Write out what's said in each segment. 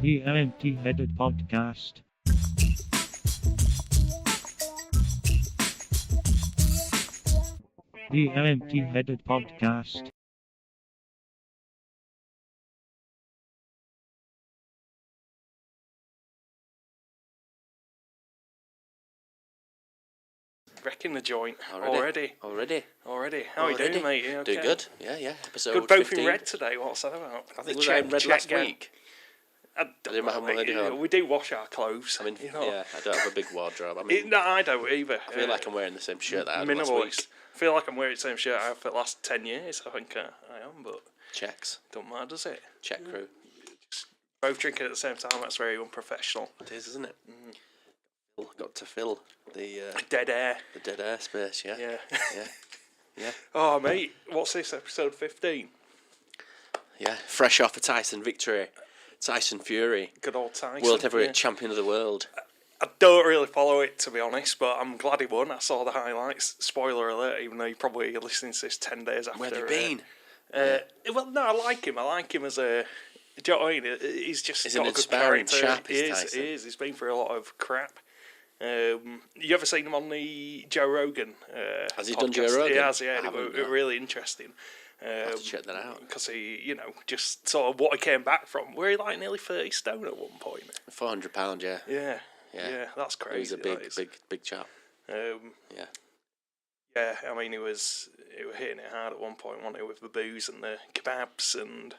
The Empty-Headed Podcast. The Empty-Headed Podcast. Wrecking the joint already. How are you doing, mate? You okay? Doing good. Yeah. Episode Good. Both 15. in red today. What's that about? I think we were in red last week. I didn't have my hoodie on. We do wash our clothes. I mean, you know? yeah, I don't have a big wardrobe. I mean, No, I don't either. I feel like I'm wearing the same shirt that I had last week. Minimalist. I feel like I'm wearing the same shirt I have for the last 10 years. I think I am, but Checks. don't matter, does it? Check crew. Both drinking at the same time. That's very unprofessional. It is, isn't it? Got to fill the Dead air. dead air space. Yeah. Yeah. Oh, mate, what's this, episode 15? Yeah. Fresh off a Tyson victory. Tyson Fury, Good old Tyson. world heavyweight champion of the world. I don't really follow it, to be honest, but I'm glad he won. I saw the highlights. Spoiler alert, even though you're probably listening to this 10 days after. Where have you been? Well, no, I like him. I like him as a... Do you know what I mean? He's just He's got an a good inspiring character. chap, He is is. Tyson. He is. He's been through a lot of crap. You ever seen him on the Joe Rogan Has he podcast? done Joe Rogan? He has, yeah. I haven't, It no. really interesting. I'll have to check that out. Because he, just sort of what he came back from. Were he like nearly 30 stone at one point? £400, yeah. Yeah, that's crazy. He's a big chap. Yeah. Yeah. I mean, he was hitting it hard at one point, wasn't he, with the booze and the kebabs and...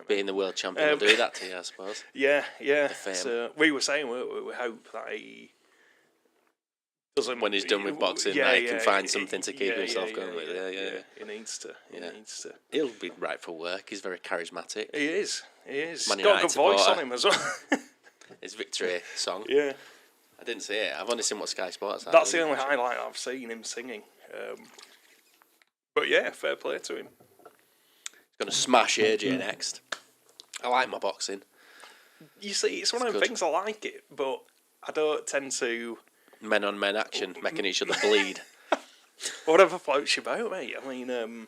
Being the world champion will do that to you, I suppose. Yeah. fame. So we were saying we hope that he doesn't... When he's done with boxing, he can find something to keep himself going with. Yeah. He needs to. He'll be right for work. He's very charismatic. He is. Man Got a United good voice supporter. on him as well. His victory song. Yeah. I didn't see it. I've only seen what Sky Sports had. That's the only highlight I've seen him singing. But yeah, fair play to him. He's going to smash AJ next. I like my boxing. You see, it's one of them good. things. I like it, but I don't tend to... Men on men action, making each other bleed. Whatever floats your boat, mate. I mean,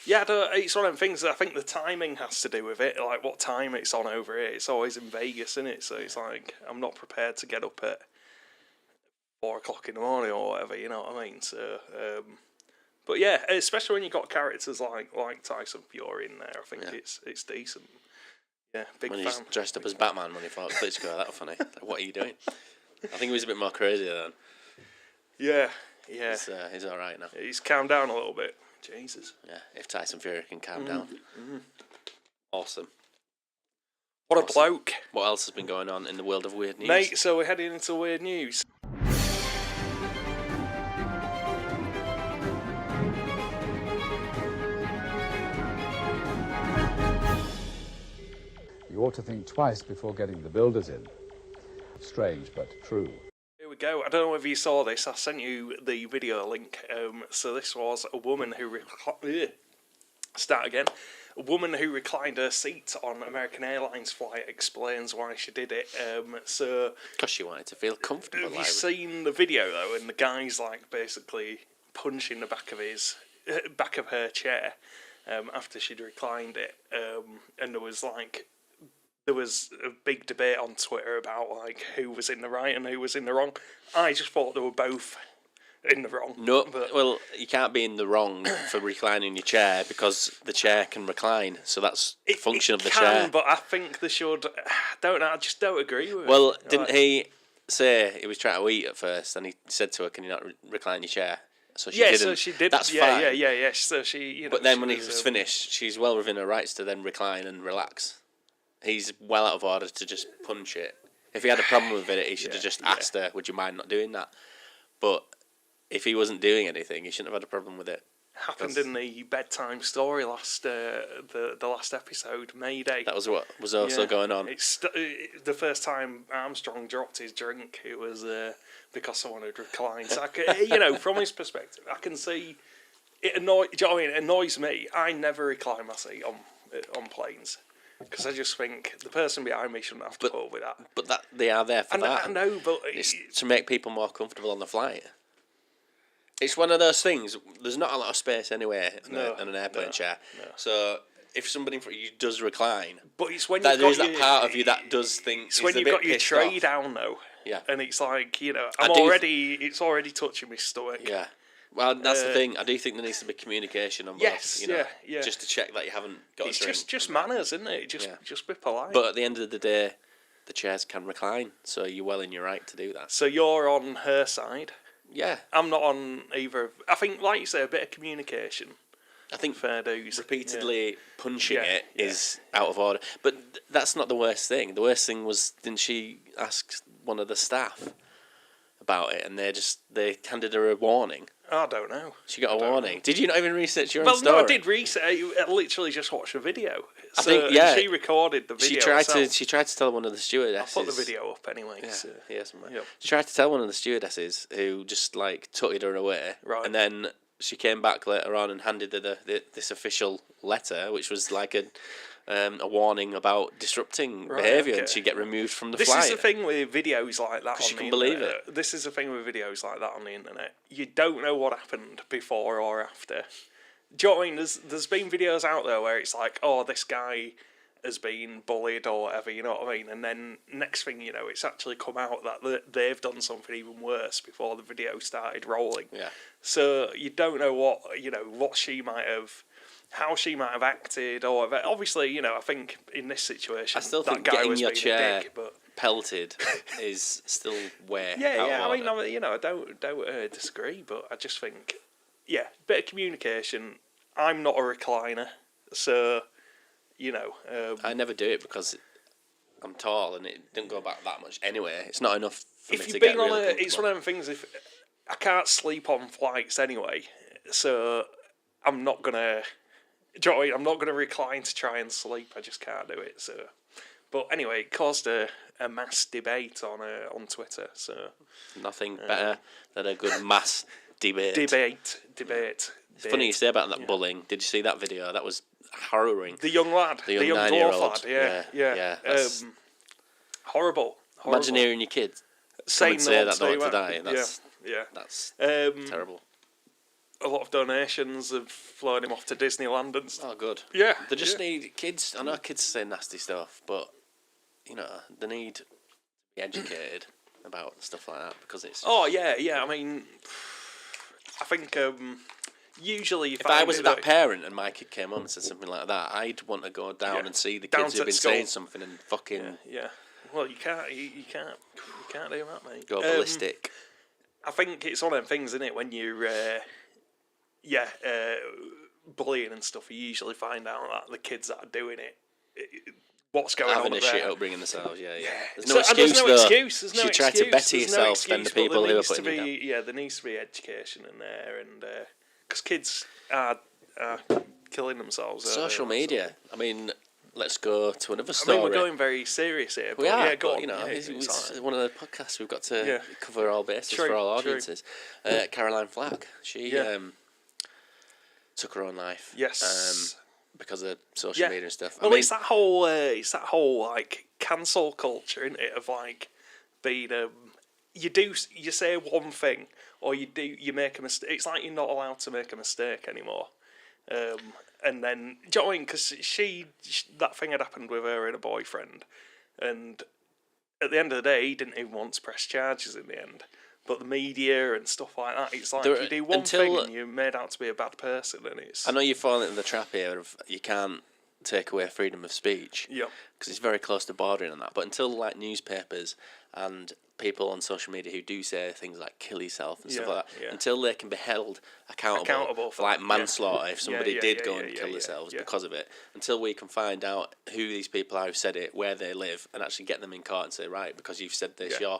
it's one of them things. I think the timing has to do with it. Like what time it's on over here. It's always in Vegas, isn't it? So it's like I'm not prepared to get up at 4 o'clock in the morning or whatever. You know what I mean? So, but yeah, especially when you got characters like Tyson Fury in there, I think it's decent. Yeah, big when fan. he's dressed up as Batman when he fought Klitschko, that was funny. Like, what are you doing? I think he was a bit more crazy then. Yeah. He's all right now. He's calmed down a little bit. Jesus. Yeah, if Tyson Fury can calm down. Awesome. What a bloke. What else has been going on in the world of weird news? Mate, so we're heading into weird news. You ought to think twice before getting the builders in. Strange, but true. Here we go. I don't know whether you saw this. I sent you the video link. So this was a woman who... Start again. A woman who reclined her seat on American Airlines flight explains why she did it. Because she wanted to feel comfortable. Have you seen the video, though? And the guy's, like, basically punching the back of her chair after she'd reclined it. And there was a big debate on Twitter about like who was in the right and who was in the wrong. I just thought they were both in the wrong. No, but well, you can't be in the wrong for reclining your chair because the chair can recline. So that's the function of the chair. But I think they should. I just don't agree with it. Well, didn't he say he was trying to eat at first, and he said to her, "Can you not recline your chair?" So she didn't. So she did. That's fine. Yeah. So she, But then when he was finished, she's well within her rights to then recline and relax. He's well out of order to just punch it. If he had a problem with it, he should have just asked her, "Would you mind not doing that?" But if he wasn't doing anything, he shouldn't have had a problem with it. Happened in the bedtime story last the last episode, Mayday. That was what was also going on. It's the first time Armstrong dropped his drink. It was because someone had reclined. So from his perspective, I can see it annoys. Do you know what I mean? It annoys me. I never recline my seat on planes. Because I just think the person behind me shouldn't have to put up with that. But they are there for that. I know, but... It's to make people more comfortable on the flight. It's one of those things. There's not a lot of space anyway in an airplane chair. No. So if somebody in front of you does recline, But it's when that you've there got is that your, part of you that does think It's is when a you've bit got your pissed tray off. down though. Yeah. And it's like, you know, I I'm do- already. It's already touching my stomach. Yeah. Well, that's the thing. I do think there needs to be communication on both. Yes, You know, yeah, yeah. Just to check that you haven't got It's a drink. just manners, isn't it? Just be polite. But at the end of the day, the chairs can recline, so you're well in your right to do that. So you're on her side. Yeah. I'm not on either. I think, like you say, a bit of communication. I think Fair dues. repeatedly punching Yeah, it yeah. is out of order. But that's not the worst thing. The worst thing was, didn't she ask one of the staff about it, and they handed her a warning. I don't know. She got a warning. Did you not even research your own Well, story? no, I did research. I literally just watched a video. I think, yeah. She recorded the video. She tried to tell one of the I'll stewardesses. put the video up anyway. Yeah, So. somewhere. Yep. She tried to tell one of the stewardesses who just like tutted her away, Right. and then she came back later on and handed her this official letter, which was like a warning about disrupting Right, behaviour, okay. and she'd get removed from the This flight. is the thing with videos like that. 'Cause On you the couldn't believe internet. This is the thing with videos like that on the internet. You don't know what happened before or after. Do you know what I mean? There's been videos out there where it's like, oh, this guy has been bullied or whatever, you know what I mean? And then next thing you know, it's actually come out that they've done something even worse before the video started rolling. Yeah. So you don't know what how she might have acted or whatever. Obviously, you know, I think in this situation, I still that think guy getting was your being a chair dick, but. pelted is still way Yeah, out yeah. of I mean, order. you know, I don't disagree, but I just think, yeah, bit of communication. I'm not a recliner, so you know. I never do it because I'm tall and it didn't go back that much anyway. It's not enough for me If to you've get been on really it's one comfortable. of them things. If I can't sleep on flights anyway, so I'm not gonna. Do you know what I mean? I'm not gonna recline to try and sleep. I just can't do it. So, but anyway, it caused a mass debate on Twitter. So Nothing better than a good mass debate. debate. It's funny you say about that bullying. Did you see that video? That was harrowing. The young lad, The the young young dwarf 9-year-old. lad. Yeah. that's- Horrible. Imagine hearing your kids saying say they that they want to that. die. That's Yeah. that's Yeah. terrible. A lot of donations have flown him off to Disneyland and stuff. Oh, good. Yeah. They just yeah. need kids. I know kids say nasty stuff, but you know they need to be educated about stuff like that because it's. Oh yeah. I mean, I think usually you If I find was it that parent and my kid came home and said something like that, I'd want to go down Yeah. and see the Down kids to who've been school. saying something and fucking Yeah. Well, you can't do that, mate. go ballistic. I think it's one of them things, isn't it? When you're, bullying and stuff, you usually find out that the kids that are doing it, what's going Having on a there. shit upbringing themselves, yeah. There's So- no and excuse there's no though. excuse. There's no you try excuse. to better There's no yourself than the excuse, but people there who are needs to putting you down. be, yeah, there needs to be education in there, and because kids are killing themselves. Social media. I mean, let's go to another I story. mean, we're going very serious here. But We are, yeah, go but, on. you know, Yeah, it's alright. one of the podcasts we've got to Yeah. cover all bases True, for all true. audiences. Caroline Flack, she Yeah. took her own life. Yes. Because of social Yeah. media and stuff. Well, I mean, it's that whole like cancel culture, isn't it? Of like being you say one thing or you make a mistake. It's like you're not allowed to make a mistake anymore. And then, do you know what I mean? Because that thing had happened with her and a boyfriend, and at the end of the day, he didn't even want to press charges in the end. But the media and stuff like that, it's like you do one thing and you're made out to be a bad person, and it's. I know you fall into the trap here of you can't take away freedom of speech. Yeah. Because it's very close to bordering on that. But until like newspapers and people on social media who do say things like kill yourself and stuff Yeah, like that, yeah. until they can be held accountable for for like that, yeah. manslaughter if somebody yeah, did yeah, go yeah, and yeah, kill yeah, themselves yeah. because of it, until we can find out who these people are who said it, where they live, and actually get them in court and say, right, because you've said this, Yeah.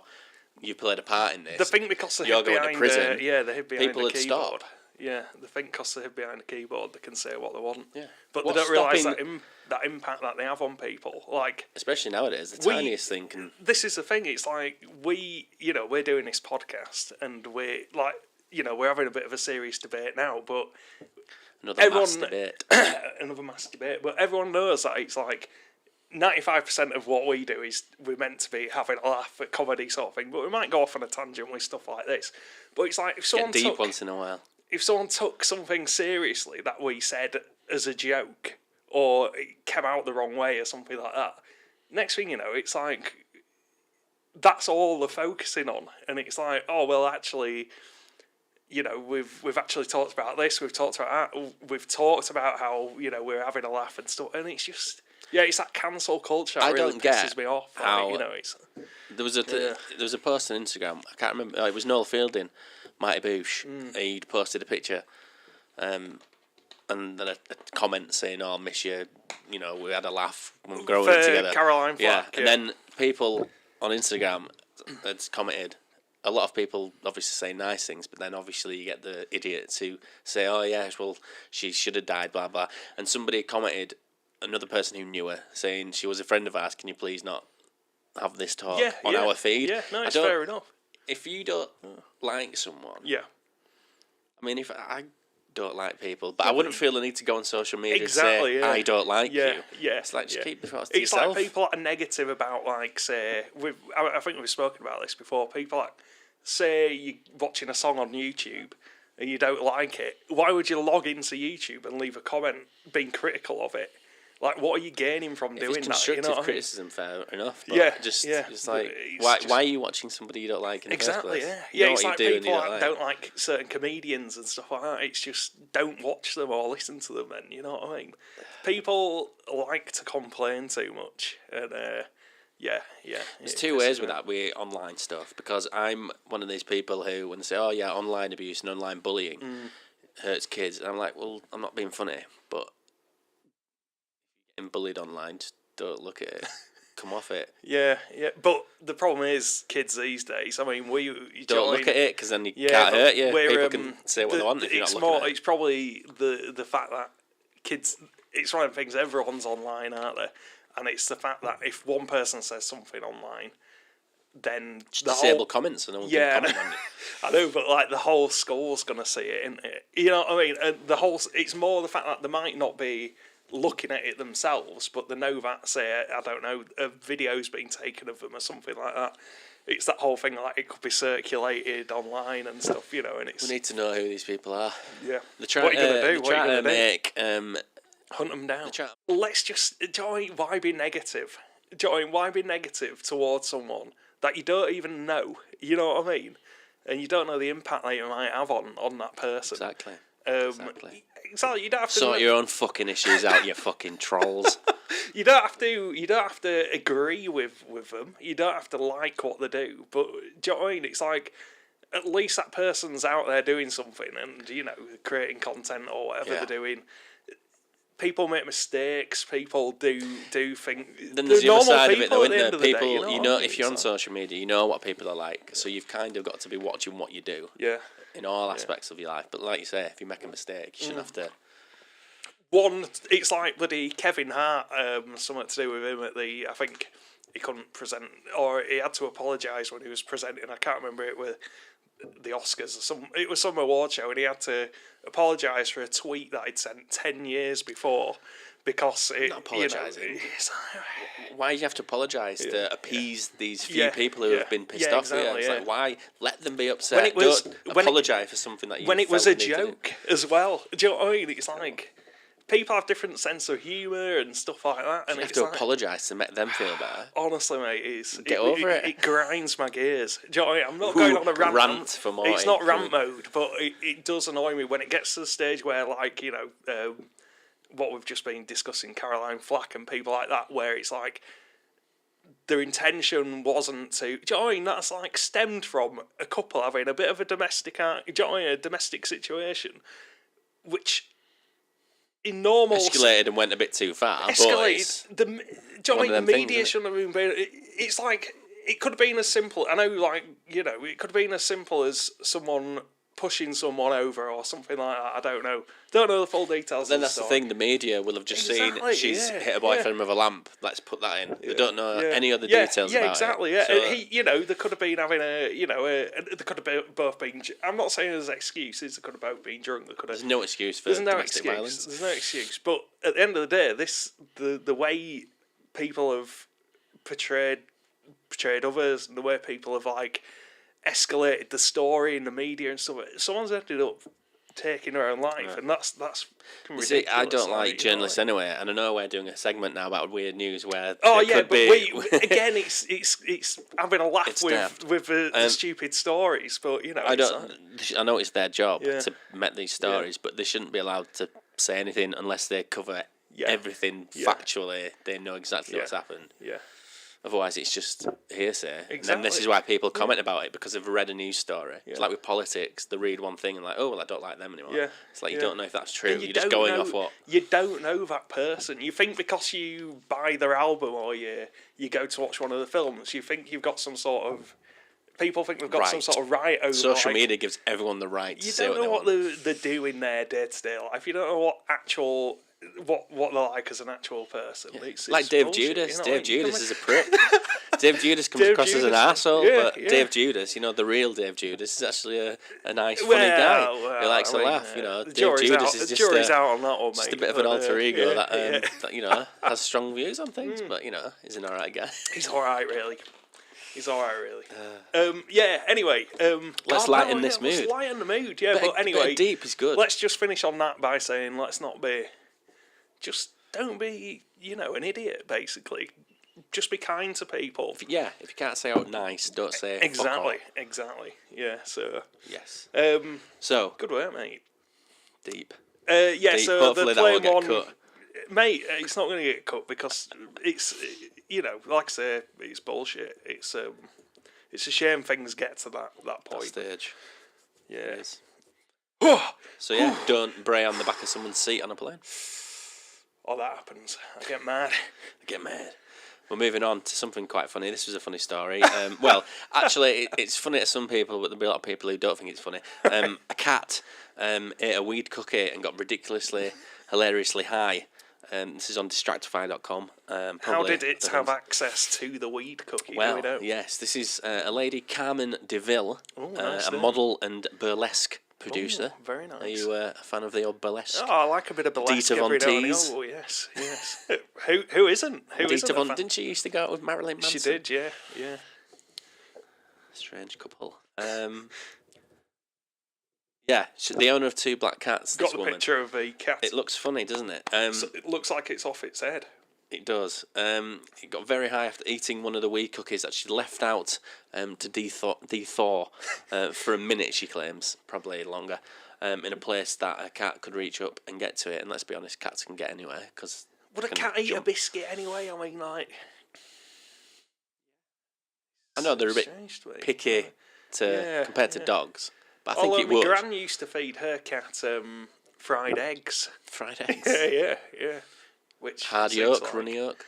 you've played a part in this. The thing because they You're hid going to behind prison, they hid behind people the would keyboard. stop. Yeah, the thing because they hid behind the keyboard, they can say what they want. Yeah. But What's they don't realise stopping- that impact that they have on people. Like, Especially nowadays, the tiniest thing can... this is the thing. It's like we're doing this podcast, and we're like, we're having a bit of a serious debate now, but Another mass everyone- debate. another mass debate. But everyone knows that it's like 95% of what we do is we're meant to be having a laugh at comedy sort of thing, but we might go off on a tangent with stuff like this. But it's like if Get someone deep took, once in a while. if someone took something seriously that we said as a joke, or it came out the wrong way or something like that. Next thing you know, it's like that's all they're focusing on, and it's like, oh well, actually, you know, we've actually talked about this, we've talked about that, we've talked about how, you know, we're having a laugh and stuff, and it's just, yeah, it's that cancel culture that really pisses me off. How, you know, it's there was a post on Instagram. I can't remember. It was Noel Fielding, Mighty Boosh. He'd posted a picture, and then a comment saying, "Oh, I miss you. You know, we had a laugh when we were growing up together." Caroline Flack, and then people on Instagram had commented. A lot of people obviously say nice things, but then obviously you get the idiots who say, "Oh yes, well she should have died," blah blah. And somebody commented, another person who knew her, saying she was a friend of ours. Can you please not have this talk on our feed? Yeah, no, it's fair enough. If you don't like someone, Yeah. I mean, if I don't like people, but I wouldn't feel the need to go on social media and Exactly, say I don't like you. Yeah, It's like, just yeah. keep the thoughts to It's yourself. like people that are negative about, like, say, I think we've spoken about this before. People like, say you're watching a song on YouTube and you don't like it. Why would you log into YouTube and leave a comment being critical of it? Like, what are you gaining from If doing it's that? constructive You know what I mean? criticism, fair enough. But Yeah, just yeah. it's like, It's why just- are you watching somebody you don't like in the first Exactly, place? yeah. You Yeah, know it's what like you do and people you that don't like certain comedians and stuff like that. It's just, don't watch them or listen to them then, you know what I mean? People like to complain too much, and yeah. There's two ways with that, with online stuff, because I'm one of these people who, when they say, oh yeah, online abuse and online bullying hurts kids, and I'm like, well, I'm not being funny, but getting bullied online, just don't look at it. Come off it. Yeah. But the problem is, kids these days, I mean, Don't look at it, because then you can't hurt you. People can say what they want if you're not looking at it. It's probably the fact that kids, it's one of the things, everyone's online, aren't they? And it's the fact that if one person says something online, then Just the disable whole, comments and no one yeah, can comment on it. I know, but like the whole school's gonna see it, isn't it? You know what I mean? And it's more the fact that they might not be looking at it themselves, but they know that, say, I don't know, a video's being taken of them or something like that. It's that whole thing, like, it could be circulated online and stuff, you know, and it's... We need to know who these people are. Yeah. They're trying What are you gonna do? They're What are you trying to gonna do? make... Hunt them down. trying- Let's just... why be negative? Why be negative towards someone that you don't even know? You know what I mean? And you don't know the impact that you might have on that person. Exactly. Exactly. You don't have to Sort your own fucking issues out, you fucking trolls. You don't have to agree with them. You don't have to like what they do. But do you know what I mean? It's like, at least that person's out there doing something and, you know, creating content or whatever they're doing. People make mistakes. People do things. Then there's the other side of it, though, at the isn't end there? of the day, People, you know, if you're on social media, you know what people are like, so you've kind of got to be watching what you do Yeah. in all aspects of your life. But like you say, if you make a mistake, you shouldn't have to. It's like bloody Kevin Hart, something to do with him at the, I think he couldn't present, or he had to apologise when he was presenting, I can't remember it with the Oscars it was some award show, and he had to apologise for a tweet that he'd sent 10 years before, because it, Not apologising. You know, Why do you have to apologise to appease these few people who have been pissed off exactly, with you? It's yeah. like, why? Let them be upset. When Don't apologise for something that you when it was felt a you needed to do. joke as well. Do you know what I mean? It's like, people have different sense of humour and stuff like that, and You have it's to like, apologise to make them feel better. honestly, mate, Get over it. It grinds my gears. Do you know what I mean? I'm not going on a rant. For Morty. It's not rant mode, but it does annoy me when it gets to the stage where, like, you know, what we've just been discussing, Caroline Flack and people like that, where it's like, their intention wasn't to... Do you know what I mean? That's, like, stemmed from a couple having a bit of a domestic... Do you know what I mean? A domestic situation, which... in normal Escalated and went a bit too far. escalated. But Do you know what I mean? them The things, media isn't shouldn't have been. It's like it could have been as simple. I know, like, you know, it could have been as simple as someone pushing someone over or something like that. I don't know. Don't know the full details. then of that's the story. thing. The media will have just Exactly, seen she's yeah, hit her boyfriend with a lamp. Let's put that in. They don't know any other details yeah, about exactly, it. Yeah, So, he, you know, they could have been having a, you know, they could have both been. I'm not saying there's excuses. They could have both been drunk. They could have. there's no excuse for There's no domestic excuse. violence. There's no excuse. But at the end of the day, the way people have portrayed others, and the way people have, like, escalated the story in the media and stuff. Someone's ended up taking her own life, and that's You ridiculous. see, I don't like you know, journalists anyway, and I know we're doing a segment now about weird news where Oh there yeah, could but be... again, it's having a laugh It's with daft. the stupid stories, but you know, I it's don't. like- I know it's their job Yeah. to make these stories, but they shouldn't be allowed to say anything unless they cover everything factually. They know exactly what's happened. yeah. Otherwise, it's just hearsay. And then Exactly. this is why people comment about it, because they've read a news story. It's like with politics, they read one thing and like, oh, well, I don't like them anymore. Yeah, It's like you yeah. don't know if that's true. And You're just going off what... You don't know that person. You think because you buy their album or you go to watch one of the films, you think you've got some sort of... People think they've got some Right. sort of right over... Social like, media gives everyone the right to you say don't know what what they want. they're doing there day-to-day life. You don't know what actual... What they're like as an actual person. It's Like Dave bullshit, Judas. you know, Dave like, you Judas can is a prick. Dave Judas comes Dave across as an Judas, arsehole, yeah, but yeah. Dave Judas, the real Dave Judas, is actually a nice, funny Well, guy who likes I to mean, laugh. the Dave jury's Judas out, is the just jury's out on that one, just mate. a bit of an but, alter ego yeah, that has strong views on things, but he's an alright guy. He's all right, really. He's all right, really. Yeah. Anyway, Let's lighten this Let's mood. lighten the mood. Yeah, Bit but of anyway, deep is good. Let's just finish on that by saying, let's not be. Just don't be, an idiot. Basically, just be kind to people. Yeah, if you can't say out nice, don't say fuck Exactly. off. Exactly. Yeah. So. Yes. So good work, mate. Deep. Yeah. Deep. So Hopefully the that will plain get one, cut. mate. It's not going to get cut because it's, like I say, it's bullshit. It's a shame things get to that That point. stage. Yeah. It is. So yeah, don't bray on the back of someone's seat on a plane. Oh, that happens. I get mad. Get mad. We're moving on to something quite funny. This was a funny story. Well, actually, it's funny to some people, but there'll be a lot of people who don't think it's funny. A cat ate a weed cookie and got hilariously high. This is on Distractify.com. How did it have access to the weed cookie? Do we Well, know? yes, this is a lady, Carmen DeVille, nice a name. model and burlesque producer. Oh, very nice. Are you a fan of the old burlesque? Oh, I like a bit of burlesque Dita every Von now and again. Teese. Oh, yes, yes. Who isn't? Who Dita isn't a Von, fan? didn't she used to go out with Marilyn Manson? She did, yeah, yeah. Strange couple. Yeah, the owner of two black cats. Got This the woman. picture of the cat. It looks funny, doesn't it? So it looks like it's off its head. It does. It got very high after eating one of the weed cookies that she left out to de-thaw for a minute, she claims, probably longer, in a place that a cat could reach up and get to it. And let's be honest, cats can get anywhere. Cause Would a can cat eat a jump. biscuit anyway? I mean, like... I know they're a bit Strange to me. picky compared to dogs, but I think Although it my would. gran used to feed her cat fried eggs. Fried eggs. Yeah. Which Hard seems yolk, like- runny yolk.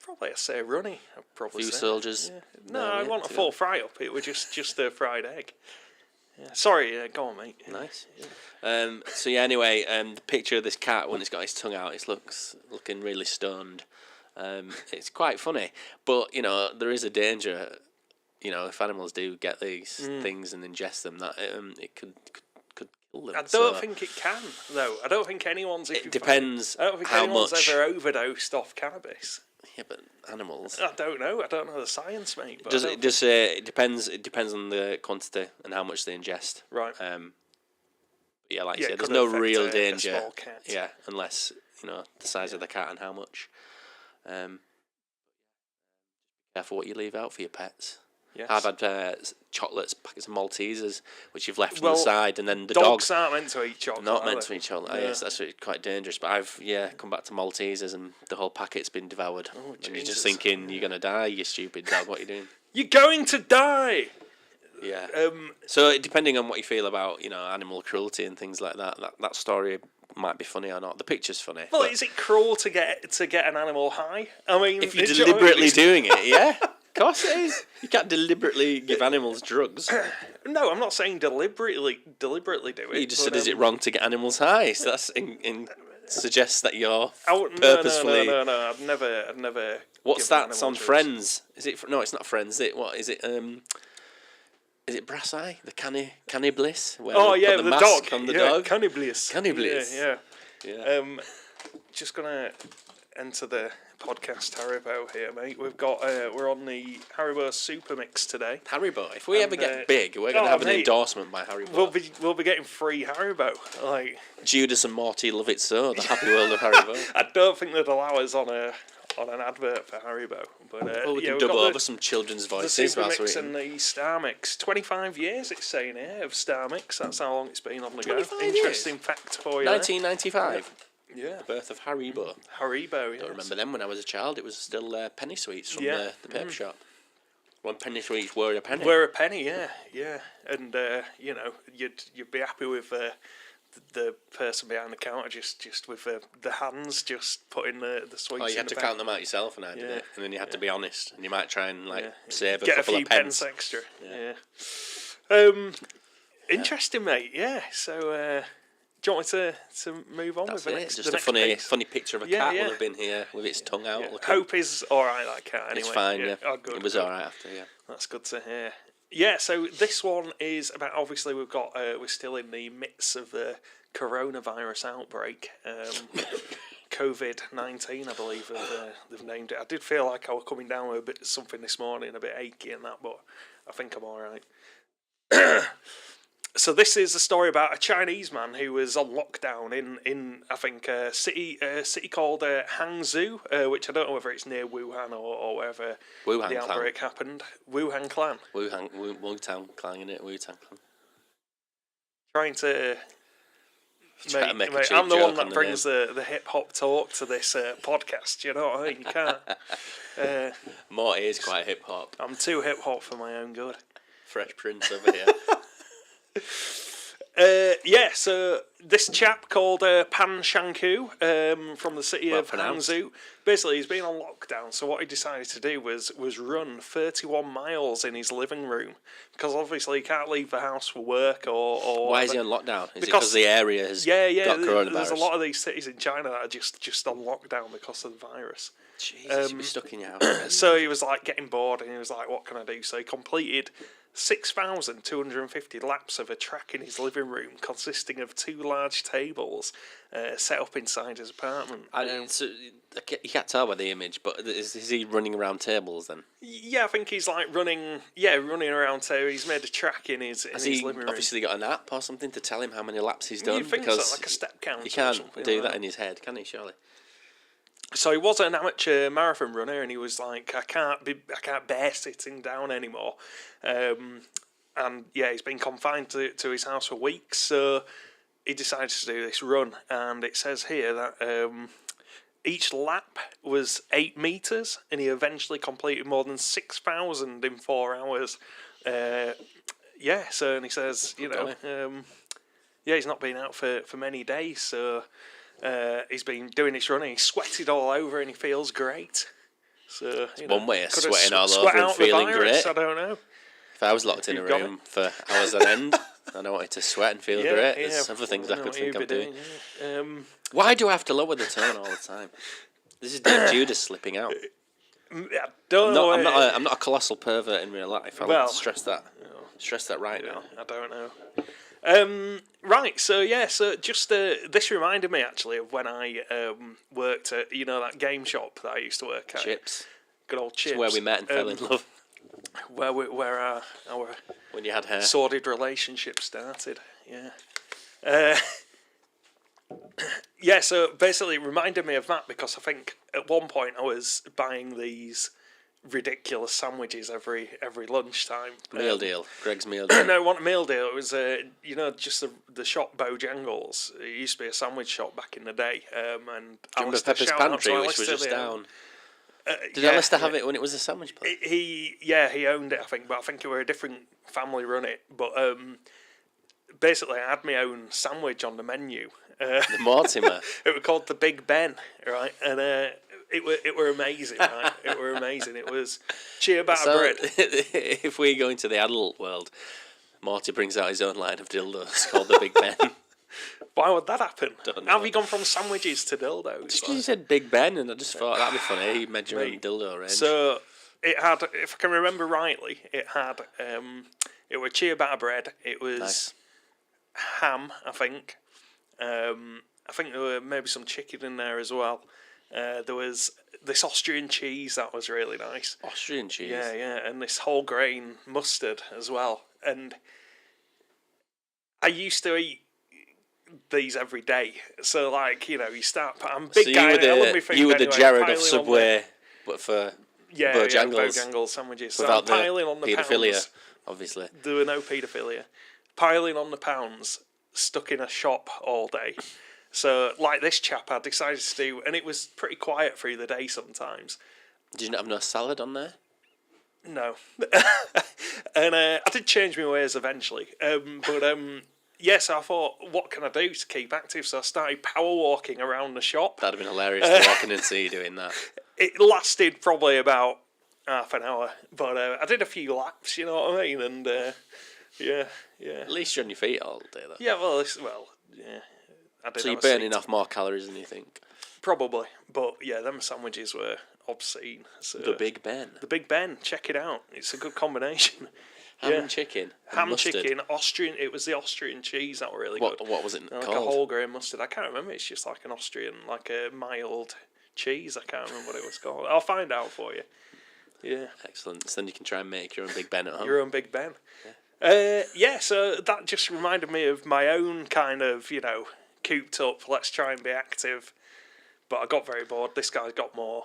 Probably I'd say runny. I'd probably Few say. soldiers. Yeah. No, No, I yeah, want a too. full fry up. It was just a fried egg. Yeah. Sorry, go on, mate. Nice. So yeah. Anyway, the picture of this cat when it's got its tongue out, it's looking really stoned. It's quite funny, but there is a danger. If animals do get these things and ingest them, that it could kill them. I don't think it can, though. I don't think anyone's... It depends I don't think how anyone's much. ever overdosed off cannabis. Yeah, but animals. I don't know. I don't know the science, mate. But Does I it don't just it depends? It depends on the quantity and how much they ingest. Right. Yeah, like Yeah, you it said, there's could no affect real a danger. small cat. Yeah, unless the size of the cat and how much. Careful what you leave out for your pets. Yes. I've had chocolates, packets of Maltesers, which you've left on Well, the side, and then the Dogs dogs aren't meant to eat chocolate. not are meant they? to eat chocolate. Yeah. Yes, that's really quite dangerous. But I've come back to Maltesers, and the whole packet's been devoured. Oh, and you're Jesus. just thinking, you're gonna die, you stupid dog. What are you doing? You're going to die. Yeah. So depending on what you feel about animal cruelty and things like that story might be funny or not. The picture's funny. Well, but is it cruel to get an animal high? I mean, if you're do you know what I mean? deliberately doing it, yeah. Of course it is. You can't deliberately give animals drugs. No, I'm not saying deliberately do it. You just but, said, is it wrong to get animals high? So that's suggests that you're No, purposefully. no. I've never. What's given that on animals drugs. Friends? Is it? No, it's not Friends. Is it what? Is it? Is it Brass Eye? The canny bliss? Where Oh they yeah, put the mask dog on the yeah, dog. Canny Bliss. Canny Bliss. Yeah. Yeah. Just gonna enter the podcast Haribo here, mate. We've got we're on the Haribo Super Mix today. Haribo. If we ever get big, we're going to oh, have an mate, endorsement by Haribo. We'll be getting free Haribo. Like Judas and Morty love it so. The happy world of Haribo. I don't think they'd allow us on an advert for Haribo, but Well, we yeah, can we've double got over some children's the voices Super whilst we're Mix eating. and the Star Mix. 25 years it's saying here of Star Mix. That's how long it's been on the go. 25 years? Interesting fact for you. 1995. Yeah. The birth of Haribo. Haribo. I don't remember them when I was a child. It was still penny sweets from Yeah. the paper shop. When penny sweets were a penny. We're a penny, yeah, and you know, you'd be happy with the person behind the counter just with the hands just putting the sweets. Oh, you in had the to bag. count them out yourself, and I did it. And then you had to be honest, and you might try and save a Get couple a few of pence. extra. Interesting, mate. Yeah. So, do you want me to move on That's with the it. next? Just the a next funny piece? picture of a Yeah, cat yeah. will have been here with its tongue out. Yeah. Looking. Hope is all right. That cat. Anyway. It's fine. Yeah, Oh, good. it was good. all right after. Yeah. That's good to hear. Yeah, so this one is about, obviously we're still in the midst of the coronavirus outbreak. COVID-19, I believe they've named it. I did feel like I was coming down with a bit something this morning, a bit achy and that, but I think I'm all right. So this is a story about a Chinese man who was on lockdown in I think a city called Hangzhou, which I don't know whether it's near Wuhan or wherever Wuhan the clan. outbreak happened. Wuhan clan. Wu-Tang Clan, innit? Wu-Tang Clan. Trying to Try to make a cheap I'm the joke one that on the brings the hip hop talk to this podcast. You know what I mean? You can't. Morty is quite hip hop. I'm too hip hop for my own good. Fresh Prince over here. Yeah, so this chap called Pan Shanku from the city Well of pronounced. Hangzhou, basically he's been on lockdown, so what he decided to do was run 31 miles in his living room, because obviously he can't leave the house for work or Why is he whatever. on lockdown? Is it Because- because the area has Yeah, got coronavirus? there's a lot of these cities in China that are just on lockdown because of the virus. Jesus, you'd be stuck in your house. So he was like getting bored, and he was like, "What can I do?" So he completed 6,250 laps of a track in his living room, consisting of 2 large tables set up inside his apartment. You can't tell by the image, but is he running around tables then? Yeah, I think he's like running around. So he's made a track in his Has his he living room. obviously got an app or something to tell him how many laps he's done? You'd think because so, like a step counter. he or can't something do like that in his head, can he? Surely. So he was an amateur marathon runner, and he was like, I can't bear sitting down anymore. And yeah, he's been confined to his house for weeks, so he decided to do this run. And it says here that each lap was 8 meters, and he eventually completed more than 6,000 in 4 hours. Yeah, so, and he says, you know, yeah, he's not been out for many days, so he's been doing this running. He's sweated all over, and he feels great. So one way of could have sweating all sweat over and out the feeling virus, great. I don't know. If I was locked in a You've got room for hours on end and I wanted to sweat and feel great, there's other things I know could what think you'd of be doing. Yeah. Why do I have to lower the tone all the time? This is Dave Judas slipping out. I don't know. I'm not a colossal pervert in real life. I'll Well, stress that. Stress that right now. I don't know. Right, so yeah, so just this reminded me actually of when I worked at that game shop that I used to work at. Chips. Good old Chips. It's where we met and fell in love. Where our When you had hair. sordid relationship started. Yeah. Yeah, so basically it reminded me of that because I think at one point I was buying these ridiculous sandwiches every lunchtime. Meal deal. Greg's meal deal. No, it wasn't a meal deal. It was, just the shop Bojangles. It used to be a sandwich shop back in the day. And Do you remember Alistair, Pepper's shout out to Pantry, which was Alistair just there. down? Did Yeah, Alistair have it when it was a sandwich place? He owned it, I think, but I think it were a different family run it. But basically, I had my own sandwich on the menu. The Mortimer. It was called the Big Ben, right? And it were amazing, right? It were amazing. It was ciabatta So, bread. if we go into the adult world, Morty brings out his own line of dildos called the Big Ben. Why would that happen? Don't How have know. you gone from sandwiches to dildos? Just 'cause you said Big Ben, and I just thought that'd be funny. You made your own Mate, dildo range. So it had, if I can remember rightly, it had it was ciabatta bread. It was Nice. ham, I think. I think there were maybe some chicken in there as well. There was this Austrian cheese that was really nice. Austrian cheese. Yeah, and this whole grain mustard as well. And I used to eat these every day. So, like, you know, you start... I'm a big So guy. you were the Jared of piling on Subway, but for Bojangles. Bojangles sandwiches. Without so I'm the piling on the paedophilia, pounds. obviously. There were no paedophilia. Piling on the pounds, stuck in a shop all day. So, like this chap, I decided to do... And it was pretty quiet through the day sometimes. Did you not have no salad on there? No. And I did change my ways eventually. Yes, I thought, what can I do to keep active? So I started power walking around the shop. That'd have been hilarious to walk in and see you doing that. It lasted probably about half an hour, but I did a few laps, you know what I mean? And yeah. At least you're on your feet all day, though. Yeah, yeah. I did So you're have a burning seat. off more calories than you think. Probably, but yeah, them sandwiches were obscene. So, The Big Ben. The Big Ben, check it out. It's a good combination. Ham yeah. and chicken. And Ham mustard. chicken, Austrian. It was the Austrian cheese that were really good. What was it Like called? a whole grain mustard. I can't remember. It's just like an Austrian, like a mild cheese. I can't remember what it was called. I'll find out for you. Yeah. Excellent. So then you can try and make your own Big Ben at home. Your own Big Ben. So that just reminded me of my own kind of, you know, cooped up, let's try and be active. But I got very bored. This guy's got more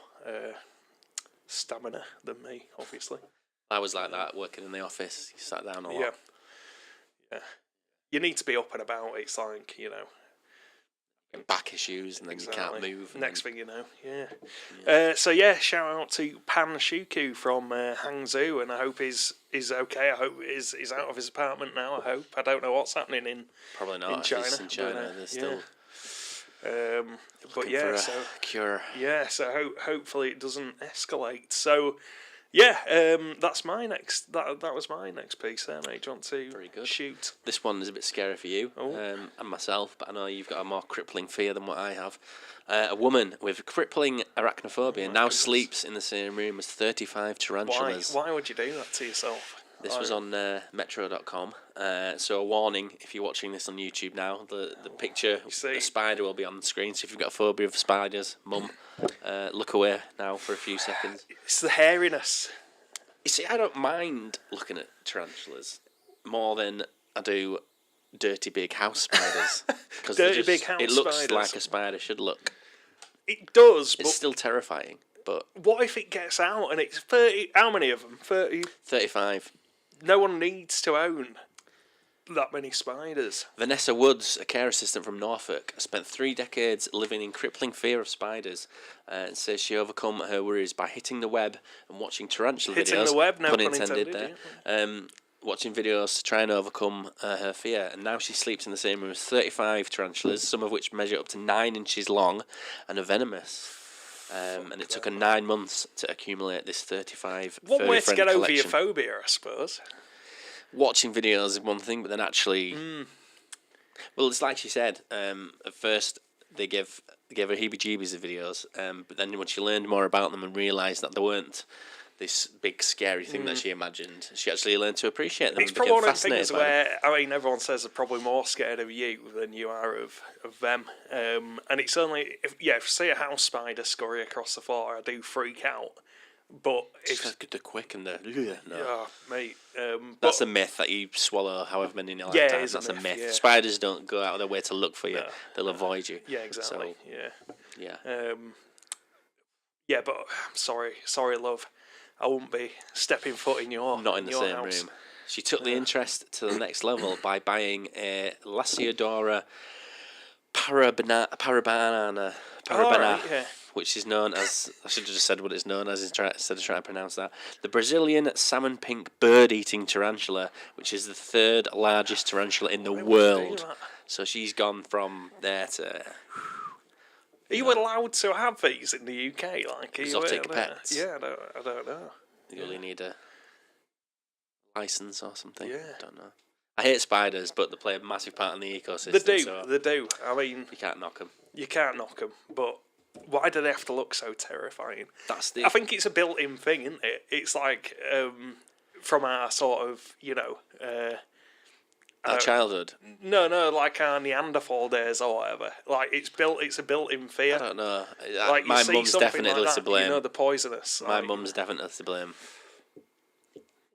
stamina than me, obviously. I was like that, working in the office. You sat down a lot. Yeah. You need to be up and about. It's like, you know. Back issues, and then you can't move. Next thing you know, yeah. Shout out to Pan Shuku from Hangzhou, and I hope he's okay. I hope he's out of his apartment now. I don't know what's happening in Probably not. in If China. he's in China, they're still but looking yeah, for a cure. so hopefully it doesn't escalate. So yeah, that's my next. That was my next piece there, mate. Do you want to Very good. shoot? This one is a bit scary for you and myself, but I know you've got a more crippling fear than what I have. A woman with crippling arachnophobia now sleeps in the same room as 35 tarantulas. Why would you do that to yourself? This was on metro.com. So a warning, if you're watching this on YouTube now, the picture, the spider will be on the screen. So if you've got a phobia of spiders, mum, look away now for a few seconds. It's the hairiness. You see, I don't mind looking at tarantulas more than I do dirty big house spiders. It looks spiders. like a spider should look. It does, It's but still terrifying, but what if it gets out and it's 30? How many of them? 30? 35. No one needs to own that many spiders. Vanessa Woods, a care assistant from Norfolk, spent 3 decades living in crippling fear of spiders and says she overcome her worries by hitting the web and watching tarantula videos. Hitting the web, no pun pun intended intended, there. Watching videos to try and overcome her fear. And now she sleeps in the same room as 35 tarantulas, some of which measure up to 9 inches long and are venomous. And it took her 9 months to accumulate this 35 One way to furry get friend over your collection. phobia, I suppose. Watching videos is one thing, but then actually... Well, it's like she said, at first they gave her heebie-jeebies of videos, but then when she learned more about them and realised that they weren't this big scary thing that she imagined, she actually learned to appreciate them It's and probably became one of the fascinated things by them. where, I mean, everyone says they're probably more scared of you than you are of them. And it's only, if say a house spider scurry across the floor, I do freak out. But It's if... they're quick and they're... No. Yeah, mate. That's but, a myth that you swallow however many in your Yeah, lifetime. it is That's a a myth, myth. yeah. Spiders don't go out of their way to look for you. No. They'll avoid you. Yeah, exactly. So, yeah. yeah. But I'm sorry, love. I won't be stepping foot in your Not in the your same house. room. She took the interest to the next level by buying a Lasiodora parabana, right, yeah. which is known as, I should have just said what it's known as instead of trying to pronounce that, the Brazilian salmon pink bird-eating tarantula, which is the 3rd largest tarantula in the would you do world. that? So she's gone from there to... Are you allowed to have these in the UK? Like Exotic pets. Yeah, I don't know. You really need a license or something. Yeah. I don't know. I hate spiders, but they play a massive part in the ecosystem. They do. I mean, You can't knock them. you can't knock them, but why do they have to look so terrifying? That's the... I think it's a built-in thing, isn't it? It's like from our sort of, Our childhood. No, like our Neanderthal days or whatever. Like it's a built-in fear. I don't know. Like My you see mum's something definitely like to that, blame. You know, the poisonous. My like, mum's definitely to blame.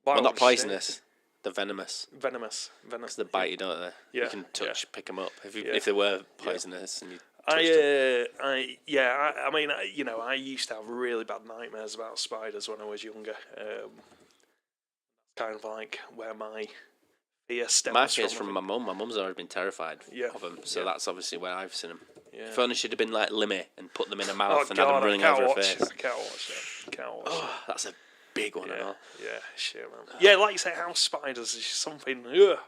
why Well, not would you say poisonous. They're venomous. Venomous. Because they bite you, don't they? Yeah, You can touch, pick them up. Yeah. If they were poisonous and you touched them. I mean, I used to have really bad nightmares about spiders when I was younger. Kind of like where my fear stems My from. fear's from my mum. My mum's always been terrified of them, so that's obviously where I've seen them. Yeah. If only she'd have been like Limmy and put them in her Oh mouth and God, had them I running can't over her watch face. it. I can't watch that. Can't watch it. That's a big one and all. Yeah, shit, man. Yeah, like you say, house spiders is just something. Ugh.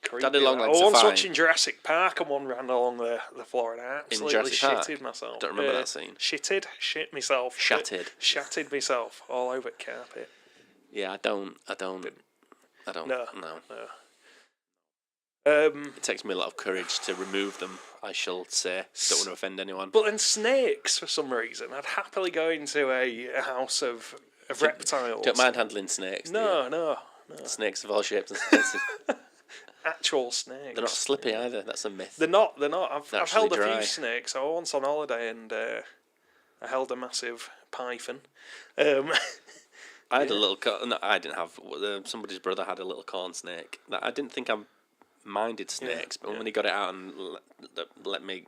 Creepy. Daddy long I legs are once fine. watching Jurassic Park and one ran along the floor and I absolutely Jurassic Park? shitted myself. Don't remember that scene. Shit myself. Shattered. Shattered myself all over the carpet. Yeah, I don't. No. No. Um, It takes me a lot of courage to remove them, I shall say. Don't want to offend anyone. but then snakes, for some reason, I'd happily go into a house of reptiles. Don't mind handling snakes. do you? No. Snakes of all shapes and sizes. Actual snakes. They're not slippy either. That's a myth. They're not. I've They're held a actually dry. few snakes. I was once on holiday and I held a massive python. I had a little. No, I didn't have. Somebody's brother had a little corn snake. I didn't think I minded snakes, but when he got it out and let me,